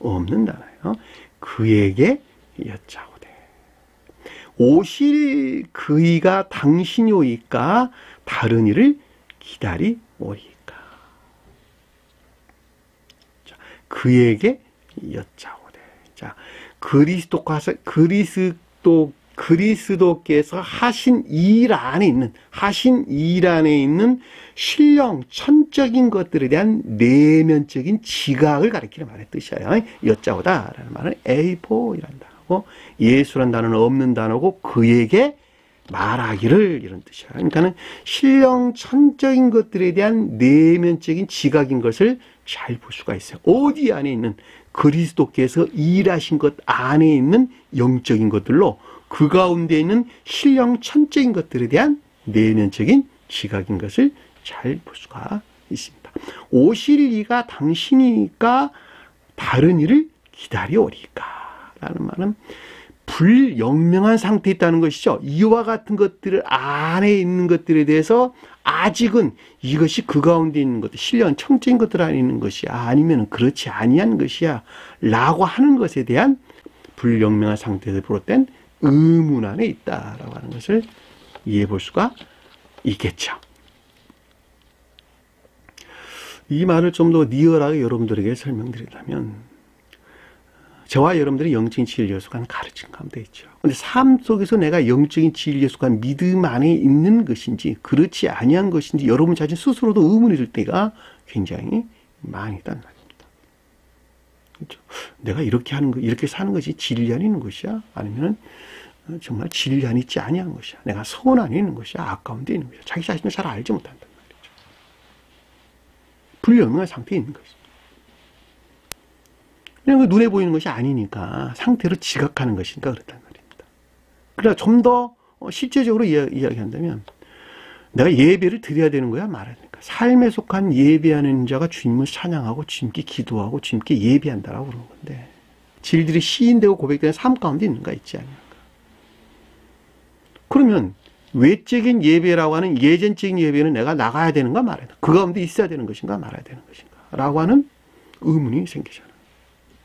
없는 단어예요. 그에게 여짜오되. 오실 그이가 당신이 오이까 다른 이를 기다리오리까. 자, 그에게 여짜오되. 자, 그리스도께서 하신 일 안에 있는 신령 천적인 것들에 대한 내면적인 지각을 가리키는 말의 뜻이에요. 여짜오다라는 말은 에이포이란 단어고 예수란 단어는 없는 단어고 그에게 말하기를 이런 뜻이에요. 그러니까는 신령 천적인 것들에 대한 내면적인 지각인 것을 잘 볼 수가 있어요. 어디 안에 있는 그리스도께서 일하신 것 안에 있는 영적인 것들로 그 가운데 있는 신령 천적인 것들에 대한 내면적인 지각인 것을 잘 볼 수가 있습니다. 오실 이가 당신이니까 다른 이를 기다려오리까 라는 말은 불영명한 상태에 있다는 것이죠. 이와 같은 것들 안에 있는 것들에 대해서 아직은 이것이 그 가운데 있는 것들, 신령 천적인 것들 안에 있는 것이야 아니면 그렇지 아니한 것이야 라고 하는 것에 대한 불영명한 상태에서 비롯된 의문 안에 있다라고 하는 것을 이해해 볼 수가 있겠죠. 이 말을 좀 더 리얼하게 여러분들에게 설명드리려면 저와 여러분들이 영적인 진리에 속한 가르침 가운데 있죠. 그런데 삶 속에서 내가 영적인 진리에 속한 믿음 안에 있는 것인지 그렇지 아니한 것인지 여러분 자신 스스로도 의문이 들 때가 굉장히 많이 있다는 말입니다. 그렇죠? 내가 이렇게 하는 거, 이렇게 사는 것이 진리 안에 있는 것이야? 아니면 정말 진리 안에 있지 아니한 것이야? 내가 선 안에 있는 것이야? 악 가운데 있는 것이야? 자기 자신을 잘 알지 못한단 말이죠. 불영명한 상태에 있는 것이죠. 그냥 눈에 보이는 것이 아니니까 상태로 지각하는 것이니까 그렇단 말입니다. 그러나 좀 더 실제적으로 이야기한다면 내가 예배를 드려야 되는 거야 말아야 되니까 삶에 속한 예배하는 자가 주님을 찬양하고 주님께 기도하고 주님께 예배한다라고 그러는 건데 질들이 시인되고 고백되는 삶 가운데 있는가 있지 않는가. 그러면 외적인 예배라고 하는 예전적인 예배는 내가 나가야 되는가 말아야 되는가 그 가운데 있어야 되는 것인가 말아야 되는 것인가 라고 하는 의문이 생기잖아요.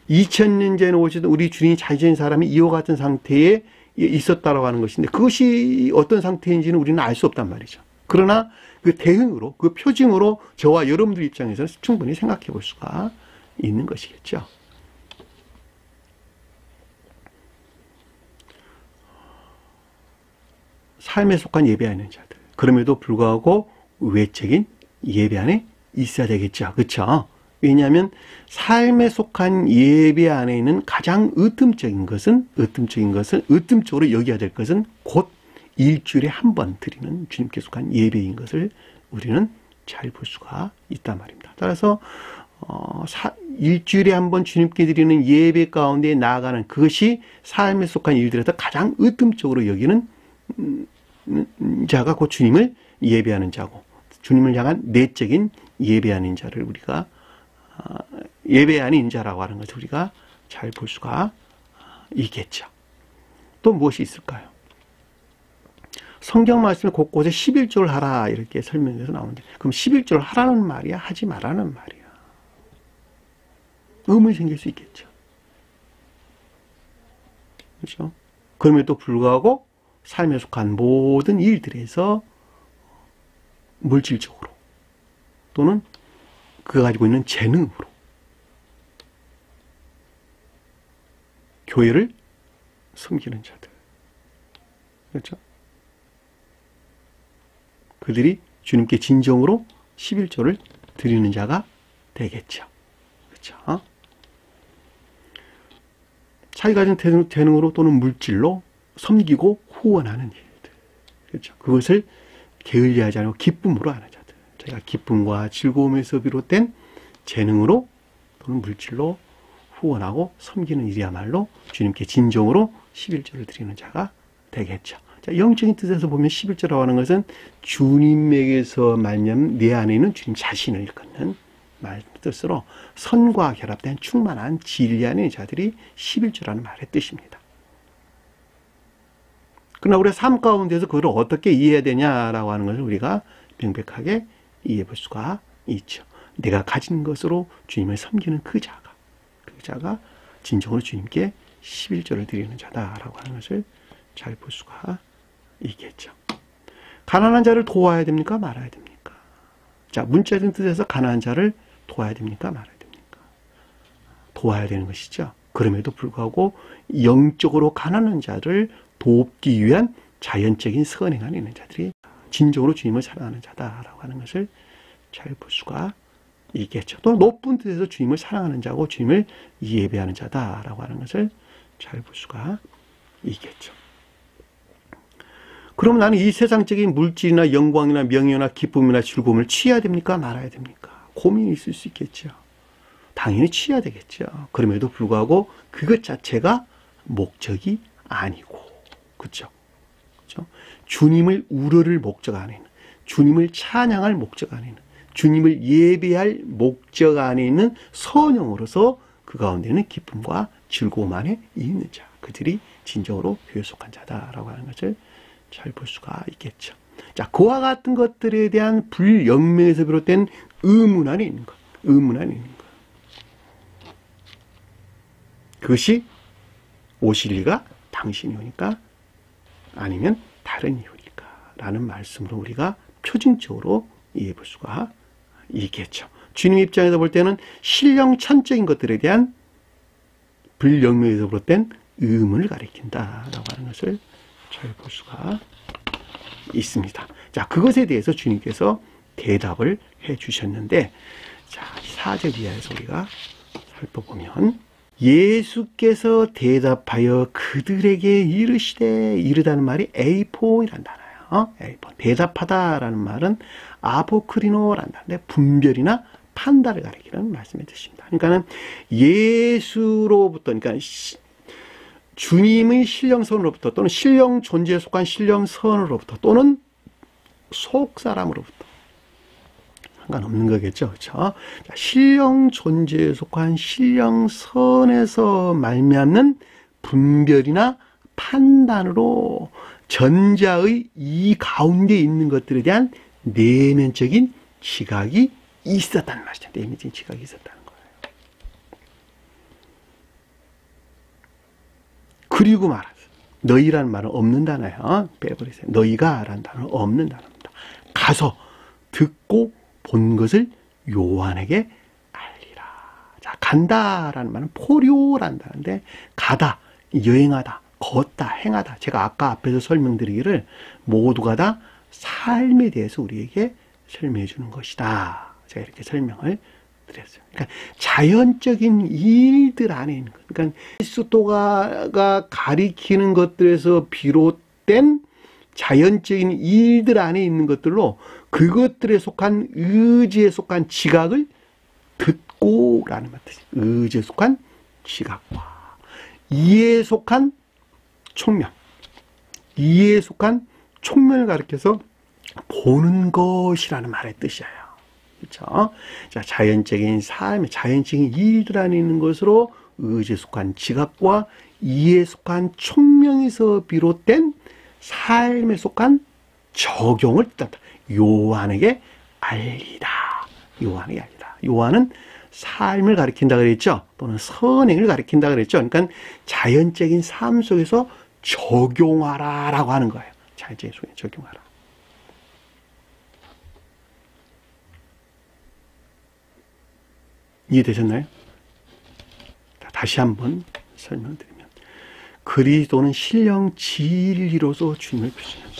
2000년 전에 오시던 우리 주님이 자신의 사람이 이와 같은 상태에 있었다라고 하는 것인데 그것이 어떤 상태인지는 우리는 알 수 없단 말이죠. 그러나 그 대응으로, 그 표징으로 저와 여러분들 입장에서 충분히 생각해 볼 수가 있는 것이겠죠. 삶에 속한 예배하는 자들. 그럼에도 불구하고 외적인 예배 안에 있어야 되겠죠. 그렇죠? 왜냐하면 삶에 속한 예배 안에 있는 가장 으뜸적으로 여겨야 될 것은 곧 일주일에 한 번 드리는 주님께 속한 예배인 것을 우리는 잘 볼 수가 있단 말입니다. 따라서 일주일에 한 번 주님께 드리는 예배 가운데 나아가는 그것이 삶에 속한 일들에서 가장 으뜸적으로 여기는 자가 곧 주님을 예배하는 자고, 주님을 향한 내적인 예배하는 자를 우리가 예배하는 자라고 하는 것을 우리가 잘 볼 수가 있겠죠. 또 무엇이 있을까요? 성경 말씀에 곳곳에 11조를 하라 이렇게 설명해서 나오는데, 그럼 11조를 하라는 말이야, 하지 말라는 말이야? 의문이 생길 수 있겠죠. 그렇죠? 그럼에도 불구하고 삶에 속한 모든 일들에서 물질적으로 또는 그가 가지고 있는 재능으로 교회를 섬기는 자들. 그렇죠? 그들이 주님께 진정으로 11조를 드리는 자가 되겠죠. 그렇죠? 자기가 가진 재능으로 또는 물질로 섬기고 후원하는 일들. 그렇죠? 그것을 게을리하지 않고 기쁨으로 하는 자들. 자기가 기쁨과 즐거움에서 비롯된 재능으로 또는 물질로 후원하고 섬기는 일이야말로 주님께 진정으로 11조를 드리는 자가 되겠죠. 자, 영적인 뜻에서 보면 11조라고 하는 것은 주님에게서 말미암은 내 안에 있는 주님 자신을 일컫는 뜻으로 선과 결합된 충만한 진리 안에 있는 자들이 11조라는 말의 뜻입니다. 그러나 우리가 삶 가운데서 그걸 어떻게 이해해야 되냐라고 하는 것을 우리가 명백하게 이해해 볼 수가 있죠. 내가 가진 것으로 주님을 섬기는 그 자가 진정으로 주님께 11조를 드리는 자다라고 하는 것을 잘 볼 수가 있겠죠. 가난한 자를 도와야 됩니까? 말아야 됩니까? 자, 문자적인 뜻에서 가난한 자를 도와야 됩니까? 말아야 됩니까? 도와야 되는 것이죠. 그럼에도 불구하고 영적으로 가난한 자를 돕기 위한 자연적인 선행 안에 있는 자들이 진정으로 주님을 사랑하는 자다라고 하는 것을 잘 볼 수가 있겠죠. 또 높은 뜻에서 주님을 사랑하는 자고 주님을 예배하는 자다라고 하는 것을 잘 볼 수가 있겠죠. 그럼 나는 이 세상적인 물질이나 영광이나 명예나 기쁨이나 즐거움을 취해야 됩니까? 말아야 됩니까? 고민이 있을 수 있겠죠. 당연히 취해야 되겠죠. 그럼에도 불구하고 그것 자체가 목적이 아니고, 그렇죠? 그렇죠? 주님을 우러를 목적 안에 있는, 주님을 찬양할 목적 안에 있는, 주님을 예배할 목적 안에 있는 선영으로서 그 가운데는 기쁨과 즐거움 안에 있는 자, 그들이 진정으로 교회에 속한 자다라고 하는 것을 잘 볼 수가 있겠죠. 자, 그와 같은 것들에 대한 불영명에서 비롯된 의문 안에 있는 것, 의문 안에 있는 것. 그것이 오실 리가 당신이 오니까 아니면 다른 이유니까 라는 말씀으로 우리가 표징적으로 이해해 볼 수가 있겠죠. 주님 입장에서 볼 때는 신령천적인 것들에 대한 불영명에서 비롯된 의문을 가리킨다라고 하는 것을 잘 볼 수가 있습니다. 자, 그것에 대해서 주님께서 대답을 해 주셨는데, 자, 4절 이하에서 우리가 살펴보면, 예수께서 대답하여 그들에게 이르다는 말이 에이폰이란 단어예요. 에이폰. 대답하다라는 말은 아포크리노라는 단어인데 분별이나 판단을 가리키는 말씀의 뜻입니다. 그러니까는 예수로부터, 그러니까 주님의 신령선으로부터 또는 신령 존재에 속한 신령선으로부터 또는 속 사람으로부터 상관없는 거겠죠. 그렇죠? 신령 존재에 속한 신령선에서 말미암는 분별이나 판단으로 전자의 이 가운데 있는 것들에 대한 내면적인 지각이 있었다는 말이죠. 내면적인 지각이 있었다는 거예요. 그리고 말하세요. 너희라는 말은 없는 단어예요. 빼버리세요. 너희가 라는 단어는 없는 단어입니다. 가서 듣고 본 것을 요한에게 알리라. 자, 간다라는 말은 포료라는 단어인데, 가다, 여행하다, 걷다, 행하다. 제가 아까 앞에서 설명드리기를 모두가 다 삶에 대해서 우리에게 설명해 주는 것이다. 제가 이렇게 설명을 드렸어요. 그러니까 자연적인 일들 안에 있는 것. 그러니까 그리스도가 가리키는 것들에서 비롯된 자연적인 일들 안에 있는 것들로 그것들에 속한 의지에 속한 지각을 듣고 라는 뜻이 의지에 속한 지각과 이에 속한 총명, 이에 속한 총명을 가리켜서 보는 것이라는 말의 뜻이에요. 그렇죠? 자, 자연적인 삶, 자연적인 일들 안에 있는 것으로 의지에 속한 지각과 이에 속한 총명에서 비롯된 삶에 속한 적용을 뜻한다. 요한에게 알리다. 요한에게 알리다. 요한은 삶을 가리킨다 그랬죠. 또는 선행을 가리킨다 그랬죠. 그러니까 자연적인 삶 속에서 적용하라라고 하는 거예요. 자연적인 속에 적용하라. 이해되셨나요? 다시 한번 설명드리면, 그리스도는 신령 진리로서 주님을 부르십니다.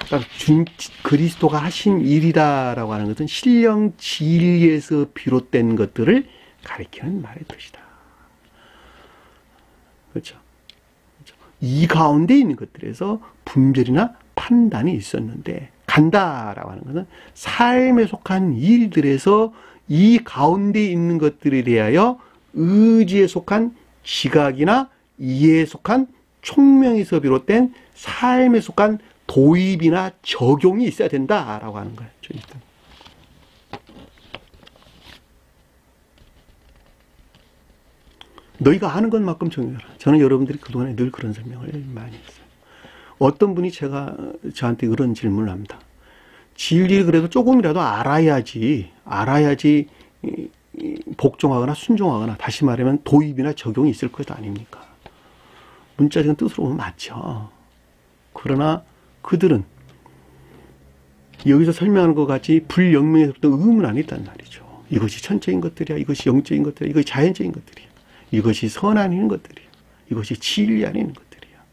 그러니까 그리스도가 하신 일이다라고 하는 것은 신령 진리에서 비롯된 것들을 가리키는 말의 뜻이다. 그렇죠? 이 가운데 있는 것들에서 분별이나 판단이 있었는데, 간다라고 하는 것은 삶에 속한 일들에서 이 가운데 있는 것들에 대하여 의지에 속한 지각이나 이해에 속한 총명에서 비롯된 삶에 속한 도입이나 적용이 있어야 된다라고 하는 거예요. 너희가 아는 것만큼 적용해라. 저는 여러분들이 그동안에 늘 그런 설명을 많이 했어요. 어떤 분이 저한테 그런 질문을 합니다. 진리를 그래도 조금이라도 알아야지 복종하거나 순종하거나, 다시 말하면 도입이나 적용이 있을 것 아닙니까? 문자적인 뜻으로 보면 맞죠. 그러나 그들은 여기서 설명하는 것 같이 불영명에서부터 의문안이 있단 말이죠. 이것이 천적인 것들이야, 이것이 영적인 것들이야, 이것이 자연적인 것들이야, 이것이 선 안에 있는 것들이야, 이것이 진리 안에 있는 것들이야.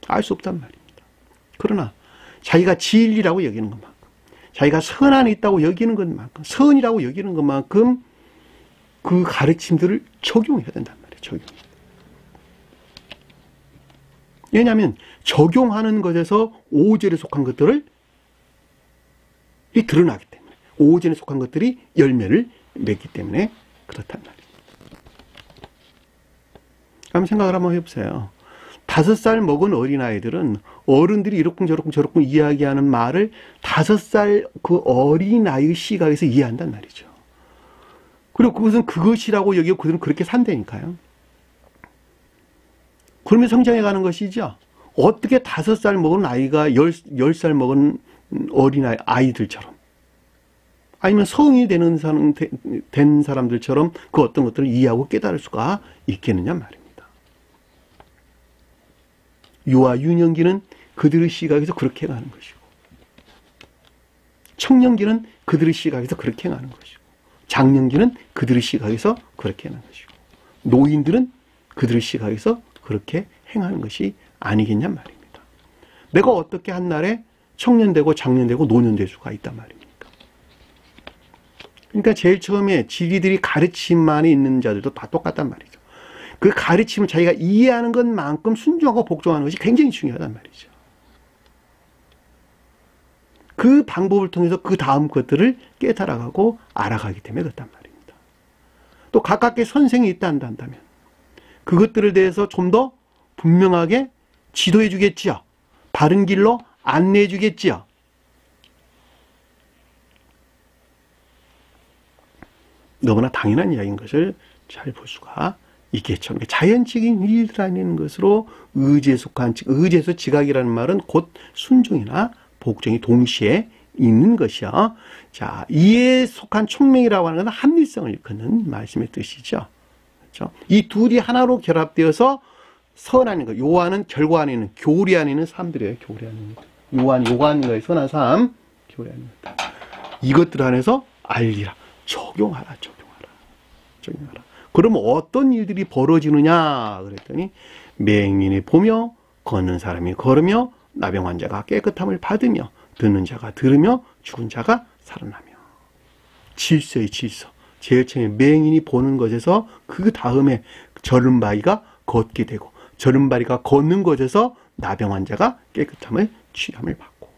알 수 없단 말입니다. 그러나 자기가 진리라고 여기는 것만큼, 자기가 선 안에 있다고 여기는 것만큼, 선이라고 여기는 것만큼 그 가르침들을 적용해야 된단 말이에요. 적용. 왜냐하면 적용하는 것에서 5절에 속한 것들을 드러나기 때문에, 5절에 속한 것들이 열매를 맺기 때문에 그렇단 말이에요. 한번 생각을 한번 해보세요. 5살 먹은 어린아이들은 어른들이 이렇쿵저렇쿵 이야기하는 말을 5살 그 어린아이의 시각에서 이해한단 말이죠. 그리고 그것은 그것이라고 여기고 그들은 그렇게 산다니까요. 그러면 성장해가는 것이죠. 어떻게 5살 먹은 아이가 10살 먹은 아이들처럼, 아니면 성인이 된 사람들처럼 그 어떤 것들을 이해하고 깨달을 수가 있겠느냐 말입니다. 유아 유년기는 그들의 시각에서 그렇게 가는 것이고, 청년기는 그들의 시각에서 그렇게 가는 것이고, 장년기는 그들의 시각에서 그렇게 하는 것이고, 노인들은 그들의 시각에서 그렇게 행하는 것이 아니겠냐 말입니다. 내가 어떻게 한 날에 청년 되고 장년 되고 노년 될 수가 있단 말입니까? 그러니까 제일 처음에 지리들이 가르침만이 있는 자들도 다 똑같단 말이죠. 그 가르침을 자기가 이해하는 것만큼 순종하고 복종하는 것이 굉장히 중요하단 말이죠. 그 방법을 통해서 그 다음 것들을 깨달아가고 알아가기 때문에 그렇단 말입니다. 또 가깝게 선생이 있다 한다면 그것들에 대해서 좀 더 분명하게 지도해 주겠지요. 바른 길로 안내해 주겠지요. 너무나 당연한 이야기인 것을 잘 볼 수가 있겠죠. 자연적인 일들 안에 있는 것으로 의지에서 지각이라는 말은 곧 순종이나 복종이 동시에 있는 것이요. 자, 이에 속한 총명이라고 하는 것은 합리성을 일컫는 말씀의 뜻이죠. 그렇죠? 이 둘이 하나로 결합되어서 선 안에 있는 거. 요한은 결과 안에 있는, 교리 안에 있는 사람들이에요. 교리 안에 있는 거. 요한과의 선한 삶, 교리 안에 있는 것. 이것들 안에서 알리라. 적용하라. 그러면 어떤 일들이 벌어지느냐 그랬더니 맹인이 보며 걷는 사람이 걸으며 나병 환자가 깨끗함을 받으며 듣는 자가 들으며 죽은 자가 살아나며. 질서의 질서. 제일 처음에 맹인이 보는 것에서 그 다음에 저른바위가 걷게 되고 저른바위가 걷는 것에서 나병 환자가 깨끗함을 치료함을 받고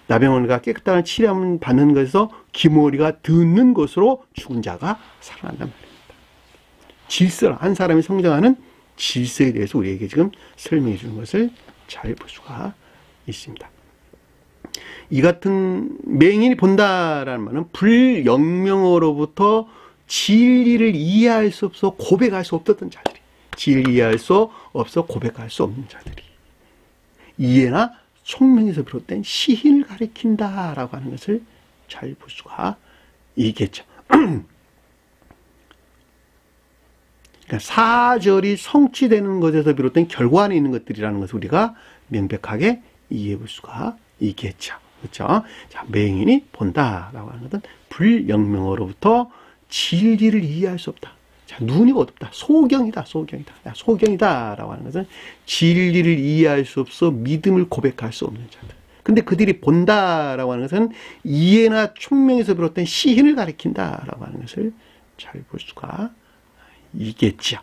나병 환자가 깨끗함을 치료함을 받는 것에서 기머리가 듣는 것으로 죽은 자가 살아난단 말입니다. 질서, 한 사람이 성장하는 질서에 대해서 우리에게 지금 설명해 주는 것을 잘 볼 수가 있습니다. 이 같은 맹인이 본다라는 말은 불영명으로부터 진리를 이해할 수 없어 고백할 수 없었던 자들이, 진리를 이해할 수 없어 고백할 수 없는 자들이 이해나 총명에서 비롯된 시인을 가리킨다라고 하는 것을 잘 볼 수가 있겠죠. 그러니까 사절이 성취되는 것에서 비롯된 결과 안에 있는 것들이라는 것을 우리가 명백하게 이해해 볼 수가 있겠죠. 그렇죠? 자, 맹인이 본다라고 하는 것은 불영명으로부터 진리를 이해할 수 없다. 자, 눈이 어둡다. 소경이다. 소경이다라고 하는 것은 진리를 이해할 수 없어 믿음을 고백할 수 없는 자들. 근데 그들이 본다라고 하는 것은 이해나 총명에서 비롯된 시인을 가리킨다라고 하는 것을 잘 볼 수가 있겠죠.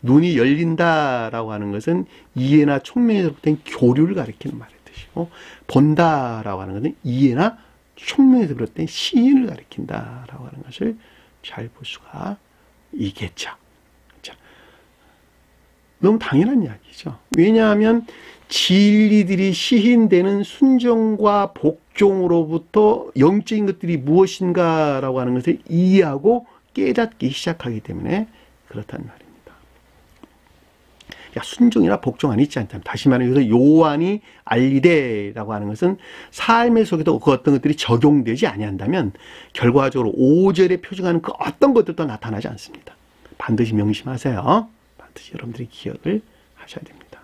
눈이 열린다라고 하는 것은 이해나 총명에서 비롯된 교류를 가리키는 말의 뜻이고, 본다라고 하는 것은 이해나 총명에서 비롯된 시인을 가리킨다라고 하는 것을 잘 볼 수가 있겠죠. 자, 너무 당연한 이야기죠. 왜냐하면 진리들이 시인되는 순종과 복종으로부터 영적인 것들이 무엇인가라고 하는 것을 이해하고 깨닫기 시작하기 때문에 그렇단 말입니다. 순종이나 복종 안 있지 않다면, 다시 말해서 요한이 알리되라고 하는 것은 삶의 속에도 그 어떤 것들이 적용되지 아니한다면 결과적으로 5절에 표징하는 그 어떤 것들도 나타나지 않습니다. 반드시 명심하세요. 반드시 여러분들이 기억을 하셔야 됩니다.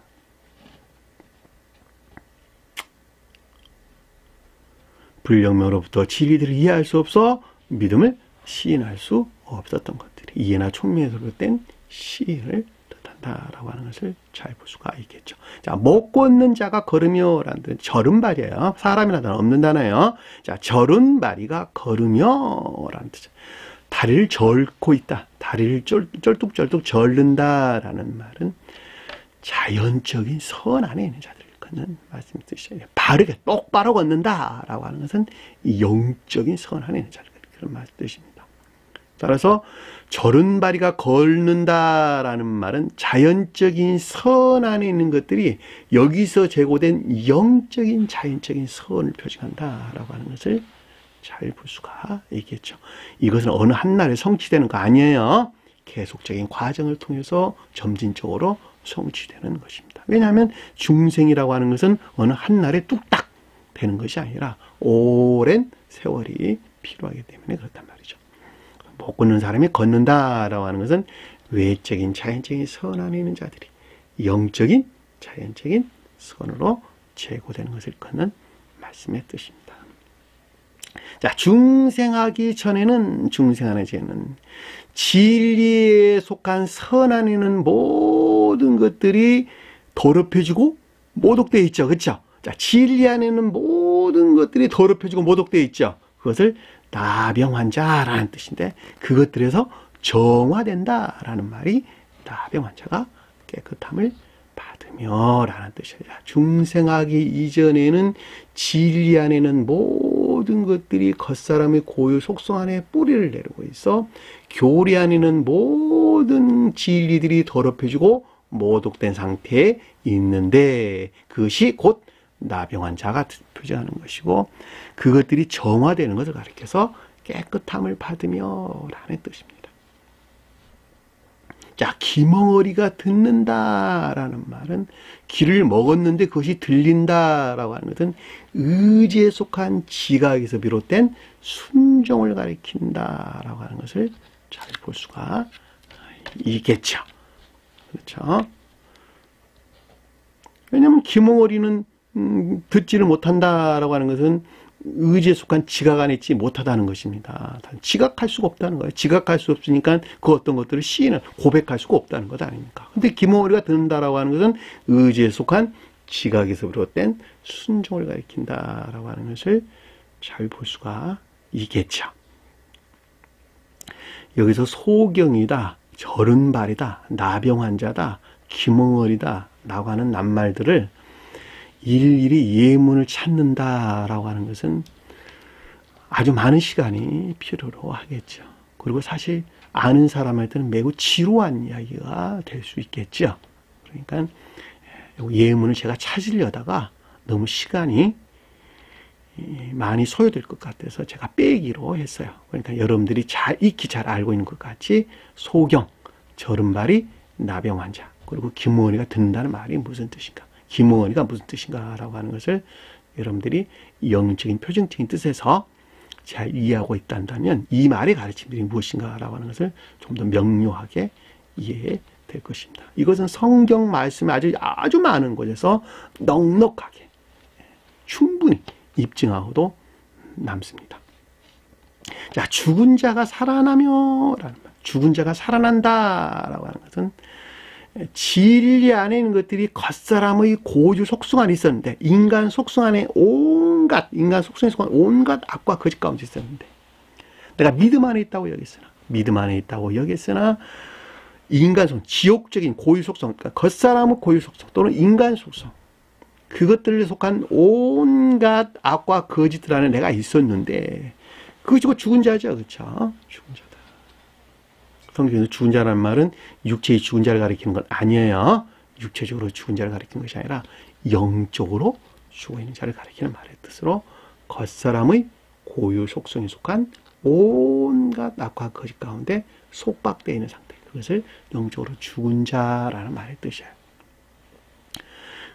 불영명으로부터 진리들을 이해할 수 없어 믿음을 시인할 수 없었던 것들이 이해나 총명에서 비롯된 시인을 뜻한다라고 하는 것을 잘 볼 수가 있겠죠. 자, 못 걷는 자가 걸으며라는 뜻은 절은발이에요. 사람이라는 단어 없는 단어예요. 자, 절은발이가 걸으며라는 뜻이죠. 다리를 절고 있다. 다리를 쩔뚝쩔뚝 절른다라는 말은 자연적인 선 안에 있는 자들을 걷는 말씀이 뜻이에요. 바르게 똑바로 걷는다라고 하는 것은 영적인 선 안에 있는 자들, 그런 말씀 뜻입니다. 따라서 절은발이가 걷는다라는 말은 자연적인 선 안에 있는 것들이 여기서 제고된 영적인 자연적인 선을 표징한다라고 하는 것을 잘 볼 수가 있겠죠. 이것은 어느 한날에 성취되는 거 아니에요. 계속적인 과정을 통해서 점진적으로 성취되는 것입니다. 왜냐하면 중생이라고 하는 것은 어느 한날에 뚝딱 되는 것이 아니라 오랜 세월이 필요하기 때문에 그렇단 말이죠. 못 걷는 사람이 걷는다라고 하는 것은 외적인 자연적인 선 안에 있는 자들이 영적인 자연적인 선으로 제고되는 것을 걷는 말씀의 뜻입니다. 자, 중생하기 전에는, 중생하는 죄는 진리에 속한 선 안에 있는 모든 것들이 더럽혀지고 모독되어 있죠. 그렇죠? 자, 진리 안에 있는 모든 것들이 더럽혀지고 모독되어 있죠. 그것을 나병 환자라는 뜻인데, 그것들에서 정화된다라는 말이 나병 환자가 깨끗함을 받으며 라는 뜻이에요. 중생하기 이전에는 진리 안에는 모든 것들이 겉사람의 고유 속성 안에 뿌리를 내리고 있어 교리 안에는 모든 진리들이 더럽혀지고 모독된 상태에 있는데, 그것이 곧 나병 환자가 표현하는 것이고, 그것들이 정화되는 것을 가리켜서 깨끗함을 받으며 라는 뜻입니다. 자, 귀멍어리가 듣는다라는 말은 귀를 먹었는데 그것이 들린다라고 하는 것은 의지에 속한 지각에서 비롯된 순종을 가리킨다라고 하는 것을 잘 볼 수가 있겠죠. 그렇죠? 왜냐하면 기몽어리는 듣지를 못한다라고 하는 것은 의지에 속한 지각 안에 있지 못하다는 것입니다. 지각할 수가 없다는 거예요. 지각할 수 없으니까 그 어떤 것들을 시인을 고백할 수가 없다는 것 아닙니까? 근데 기몽어리가 듣는다라고 하는 것은 의지에 속한 지각에서 비롯된 순종을 가리킨다라고 하는 것을 잘 볼 수가 있겠죠. 여기서 소경이다, 절은발이다, 나병환자다, 기몽어리다 라고 하는 낱말들을 일일이 예문을 찾는다라고 하는 것은 아주 많은 시간이 필요로 하겠죠. 그리고 사실 아는 사람한테는 매우 지루한 이야기가 될 수 있겠죠. 그러니까 예문을 제가 찾으려다가 너무 시간이 많이 소요될 것 같아서 제가 빼기로 했어요. 그러니까 여러분들이 잘 익히 잘 알고 있는 것 같이 소경, 절은발이, 나병환자, 그리고 기몽어리가 듣는다는 말이 무슨 뜻인가, 기몽어리가 무슨 뜻인가 라고 하는 것을 여러분들이 영적인 표정적인 뜻에서 잘 이해하고 있다면 이 말의 가르침들이 무엇인가 라고 하는 것을 좀 더 명료하게 이해될 것입니다. 이것은 성경 말씀이 아주 많은 곳에서 넉넉하게 충분히 입증하고도 남습니다. 자, 죽은 자가 살아나며 라는 말, 죽은 자가 살아난다 라고 하는 것은 진리 안에 있는 것들이 겉사람의 고유 속성 안에 있었는데, 인간 속성 안에 인간 속성에 속한 온갖 악과 거짓 가운데 있었는데, 내가 믿음 안에 있다고 여겼으나 인간 속성, 지옥적인 고유 속성, 그러니까 겉사람의 고유 속성 또는 인간 속성, 그것들에 속한 온갖 악과 거짓들 안에 내가 있었는데, 그것이 죽은 자죠. 그렇죠? 죽은 자다. 성경에서 죽은 자라는 말은 육체의 죽은 자를 가리키는 건 아니에요. 육체적으로 죽은 자를 가리키는 것이 아니라 영적으로 죽어있는 자를 가리키는 말의 뜻으로 겉사람의 고유 속성에 속한 온갖 악과 거짓 가운데 속박되어 있는 상태, 그것을 영적으로 죽은 자라는 말의 뜻이에요.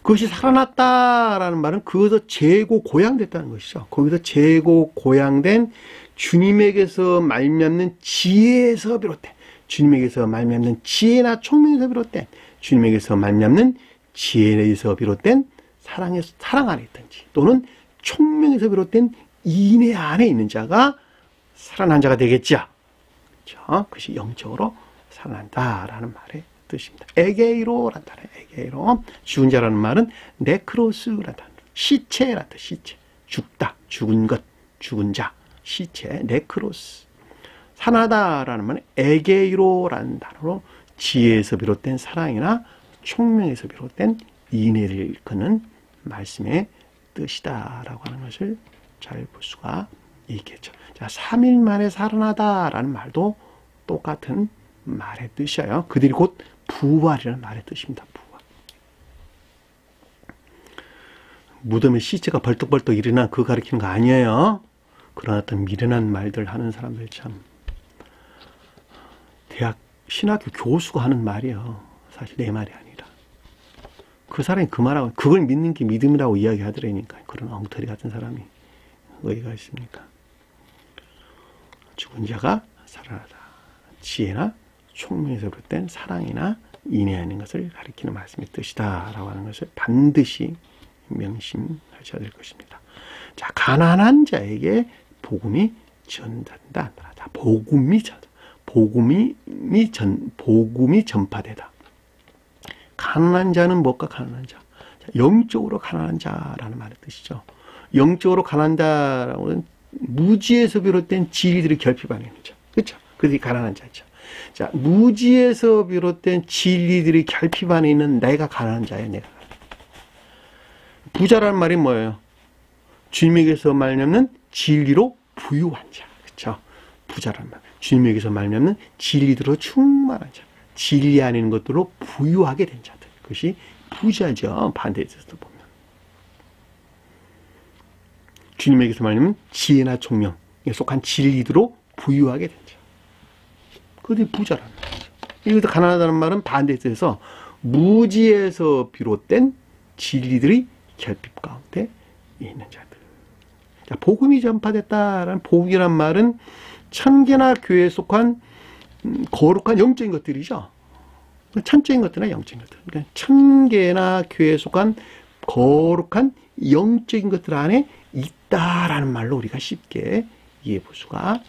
그것이 살아났다라는 말은 거기서 재고 고양됐다는 것이죠. 거기서 재고 고양된 주님에게서 말미암는 지혜에서 비롯된, 주님에게서 말미암는 지혜나 총명에서 비롯된, 주님에게서 말미암는 지혜에서 비롯된 사랑 안에 있든지, 또는 총명에서 비롯된 인애 안에 있는 자가 살아난 자가 되겠죠. 그렇죠? 그것이 영적으로 살아난다라는 말의 뜻입니다. 에게이로라는 단어, 에게이로. 죽은 자라는 말은 네크로스라는 단어, 시체라는 뜻, 시체. 죽다, 죽은 것, 죽은 자, 시체, 네크로스. 살아나다라는 말은 에게이로라는 단어로 지혜에서 비롯된 사랑이나 총명에서 비롯된 인애를 일컫는 말씀의 뜻이다라고 하는 것을 잘 볼 수가 있겠죠. 자, 3일 만에 살아나다라는 말도 똑같은 말의 뜻이에요. 그들이 곧 부활이라는 말의 뜻입니다. 부활. 무덤에 시체가 벌떡벌떡 일어나 그거 가리키는 거 아니에요. 그런 어떤 미련한 말들 하는 사람들, 참 대학 신학교 교수가 하는 말이에요. 사실 내 말이 아니라 그 사람이 그 말하고 그걸 믿는 게 믿음이라고 이야기하더라니까. 그런 엉터리 같은 사람이 어디가 있습니까? 죽은 자가 살아나다, 지혜나 총명에서 비롯된 사랑이나 인애하는 것을 가리키는 말씀의 뜻이다 라고 하는 것을 반드시 명심하셔야 될 것입니다. 자, 가난한 자에게 복음이 전된다. 자, 복음이 전파되다. 가난한 자는 뭘까? 가난한 자. 자, 영적으로 가난한 자라는 말의 뜻이죠. 영적으로 가난한 자라고는 무지에서 비롯된 진리들이 결핍하는 자. 그렇죠? 그들이 가난한 자죠. 자, 무지에서 비롯된 진리들이 결핍 안에 있는 내가 가난한 자예요. 내가. 부자라는 말이 뭐예요? 주님에게서 말미암는 진리로 부유한 자. 그렇죠? 부자라는 말. 주님에게서 말미암는 진리들로 충만한 자. 진리 안에 있는 것들로 부유하게 된 자들. 그것이 부자죠. 반대에서도 보면. 주님에게서 말미암는 지혜나 총명에 속한 진리들로 부유하게 된 자. 그들이 부자라는 거죠. 여기서 가난하다는 말은 반대에서 무지에서 비롯된 진리들이 결핍 가운데 있는 자들. 자, 복음이 전파됐다라는 복이란 말은 천계나 교회에 속한 거룩한 영적인 것들이죠. 천적인 것들이나 영적인 것들. 그러니까 천계나 교회에 속한 거룩한 영적인 것들 안에 있다라는 말로 우리가 쉽게 이해해 볼 수가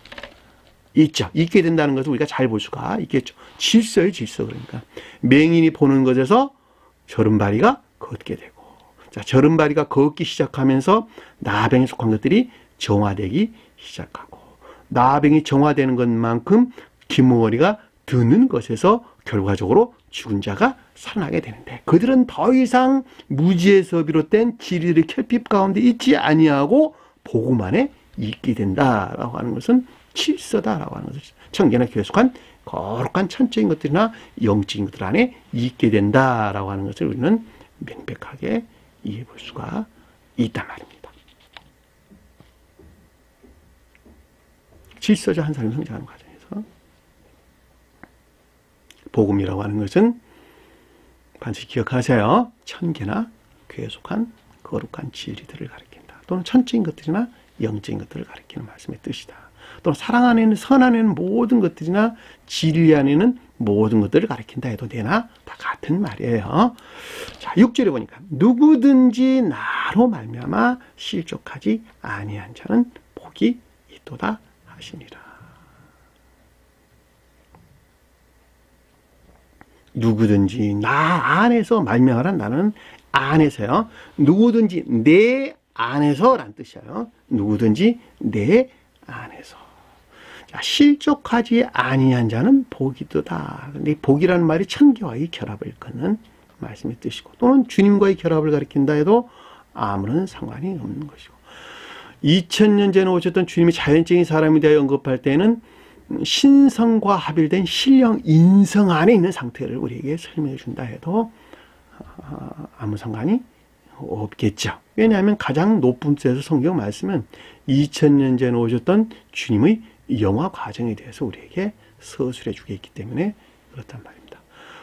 있죠. 있게 된다는 것을 우리가 잘 볼 수가 있겠죠. 질서예요, 질서. 그러니까 맹인이 보는 것에서 저른바리가 걷게 되고, 자, 저른바리가 걷기 시작하면서 나병에 속한 것들이 정화되기 시작하고, 나병이 정화되는 것만큼 기모리가 드는 것에서 결과적으로 죽은 자가 살아나게 되는데, 그들은 더 이상 무지에서 비롯된 진리의 결핍 가운데 있지 아니하고 복음 안에 있게 된다라고 하는 것은 질서다라고 하는 것을, 천계나 교회에 속한 거룩한 천적인 것들이나 영적인 것들 안에 있게 된다라고 하는 것을 우리는 명백하게 이해해 볼 수가 있단 말입니다. 질서죠. 한 사람이 성장하는 과정에서. 복음이라고 하는 것은 반드시 기억하세요. 천계나 교회에 속한 거룩한 진리들을 가리킨다. 또는 천적인 것들이나 영적인 것들을 가리키는 말씀의 뜻이다. 또는 사랑 안에는, 선 안에는 모든 것들이나 진리 안에는 모든 것들을 가리킨다 해도 되나? 다 같은 말이에요. 자, 6절에 보니까 누구든지 나로 말미암아 실족하지 아니한 자는 복이 있도다 하시니라. 누구든지 나 안에서 말미암아란 나는 안에서요. 누구든지 내 안에서란 뜻이에요. 누구든지 내 안에서. 자, 실족하지 아니한 자는 복이도다. 근데 복이라는 말이 천계와의 결합을 끊는 말씀의 뜻이고, 또는 주님과의 결합을 가리킨다 해도 아무런 상관이 없는 것이고, 2000년 전에 오셨던 주님이 자연적인 사람에 대해 언급할 때는 신성과 합일된 신령 인성 안에 있는 상태를 우리에게 설명해 준다 해도 아무 상관이 없겠죠. 왜냐하면 가장 높은 데서 성경 말씀은 2000년 전에 오셨던 주님의 영화 과정에 대해서 우리에게 서술해 주고 있기 때문에 그렇단 말입니다.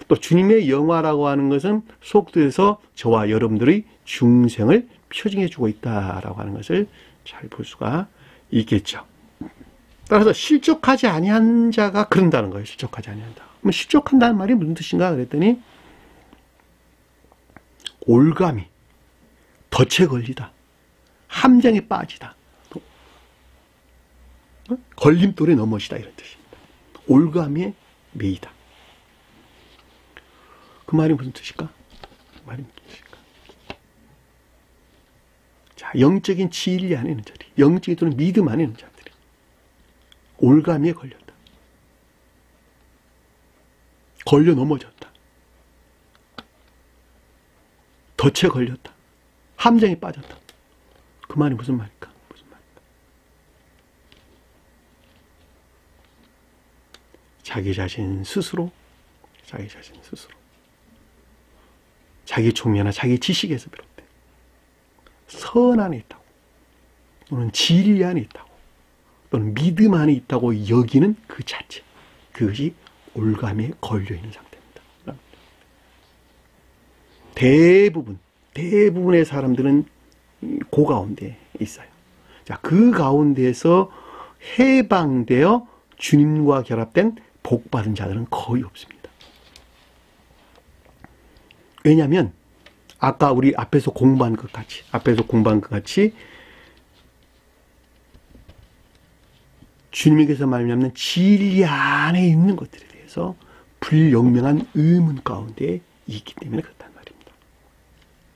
또 주님의 영화라고 하는 것은 속도에서 저와 여러분들의 중생을 표징해 주고 있다라고 하는 것을 잘 볼 수가 있겠죠. 따라서 실족하지 아니한 자가 그런다는 거예요. 실족하지 아니한다. 그럼 실족한다는 말이 무슨 뜻인가 그랬더니 올감이, 덫에 걸리다, 함정에 빠지다, 걸림돌에 넘어지다 이런 뜻입니다. 올감에 매이다. 그 말이 무슨 뜻일까? 그 말이 무슨 뜻일까? 자, 영적인 진리 안에 있는 자들이, 영적인 또는 믿음 안에 있는 자들이 올감에 걸렸다. 걸려 넘어졌다. 덫에 걸렸다. 함정에 빠졌다. 그 말이 무슨 말일까? 무슨 말일까? 자기 자신 스스로, 자기 총명이나 자기 지식에서 비롯된 선 안에 있다고, 또는 진리 안에 있다고, 또는 믿음 안에 있다고 여기는 그 자체, 그것이 올감에 걸려있는 상태입니다. 대부분의 사람들은 그 가운데 있어요. 자, 그 가운데에서 해방되어 주님과 결합된 복받은 자들은 거의 없습니다. 왜냐하면 아까 우리 앞에서 공부한 것 같이 주님에게서 말미암는 진리 안에 있는 것들에 대해서 불영명한 의문 가운데 있기 때문에 그렇단 말입니다.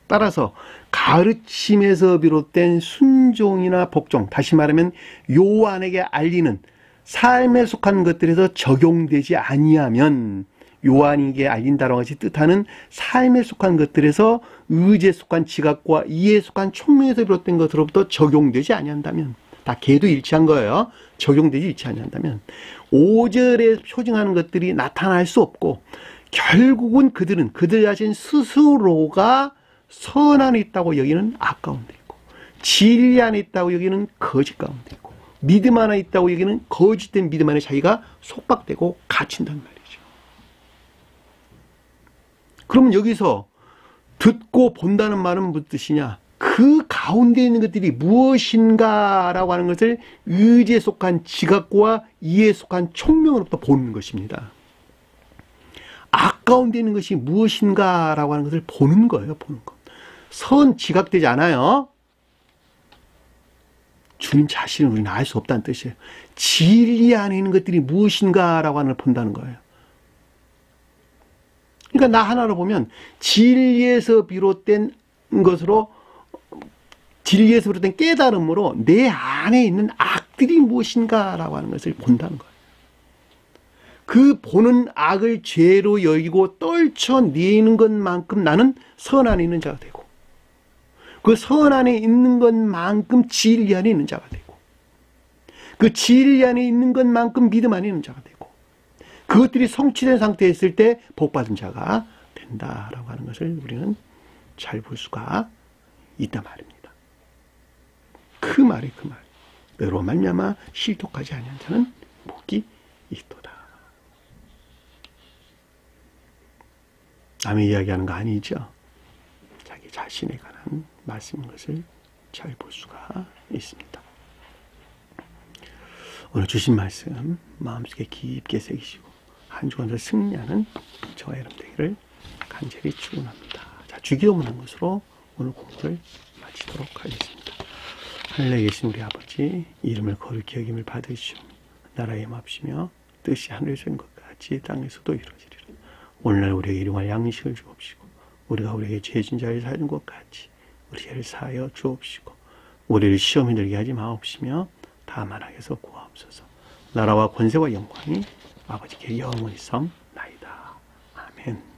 따라서 가르침에서 비롯된 순종이나 복종, 다시 말하면 요한에게 알리는 삶에 속한 것들에서 적용되지 아니하면, 요한에게 알린다라고 같이 뜻하는 삶에 속한 것들에서 의지에 속한 지각과 이해에 속한 총명에서 비롯된 것으로부터 적용되지 아니한다면, 다 개도 일치한 거예요. 적용되지 일치 아니한다면 5절에 표징하는 것들이 나타날 수 없고, 결국은 그들은 그들 자신 스스로가 선 안에 있다고 여기는 악 가운데 있고, 진리 안에 있다고 여기는 거짓 가운데 있고, 믿음 안에 있다고 여기는 거짓된 믿음 안에 자기가 속박되고 갇힌단 말이죠. 그러면 여기서 듣고 본다는 말은 무슨 뜻이냐? 그 가운데 있는 것들이 무엇인가라고 하는 것을 의지에 속한 지각과 이해에 속한 총명으로부터 보는 것입니다. 악 가까운 데 있는 것이 무엇인가라고 하는 것을 보는 거예요. 보는 것. 선 지각되지 않아요. 주님 자신을 우리는 알 수 없다는 뜻이에요. 진리 안에 있는 것들이 무엇인가라고 하는 걸 본다는 거예요. 그러니까 나 하나로 보면 진리에서 비롯된 것으로, 진리에서 비롯된 깨달음으로 내 안에 있는 악들이 무엇인가라고 하는 것을 본다는 거예요. 그 보는 악을 죄로 여기고 떨쳐내는 것만큼 나는 선 안에 있는 자가 되고, 그 선 안에 있는 것만큼 진리 안에 있는 자가 되고, 그 진리 안에 있는 것만큼 믿음 안에 있는 자가 되고, 그것들이 성취된 상태에 있을 때 복받은 자가 된다라고 하는 것을 우리는 잘 볼 수가 있단 말입니다. 그 말이 그 말. 너로 말미암아 실족하지 아니한 자는 복이 있도다. 남의 이야기하는 거 아니죠. 자기 자신에 관한 말씀인 것을 잘 볼 수가 있습니다. 오늘 주신 말씀 마음속에 깊게 새기시고 한 주간을 승리하는 저와 여러분 되기를 간절히 축원합니다. 자, 주기도문한 것으로 오늘 공부를 마치도록 하겠습니다. 하늘에 계신 우리 아버지, 이름을 거룩히 여김을 받으시오. 나라에 임합시며 뜻이 하늘에서 인 것 같이 땅에서도 이루어지리라. 오늘날 우리에게 일용할 양식을 주옵시고, 우리가 우리에게 죄진 자를 사준 것 같이 우리 죄를 사하여 주옵시고, 우리를 시험에 들게 하지 마옵시며 다만 악에서 구하옵소서. 나라와 권세와 영광이 아버지께 영원히 성나이다. 아멘.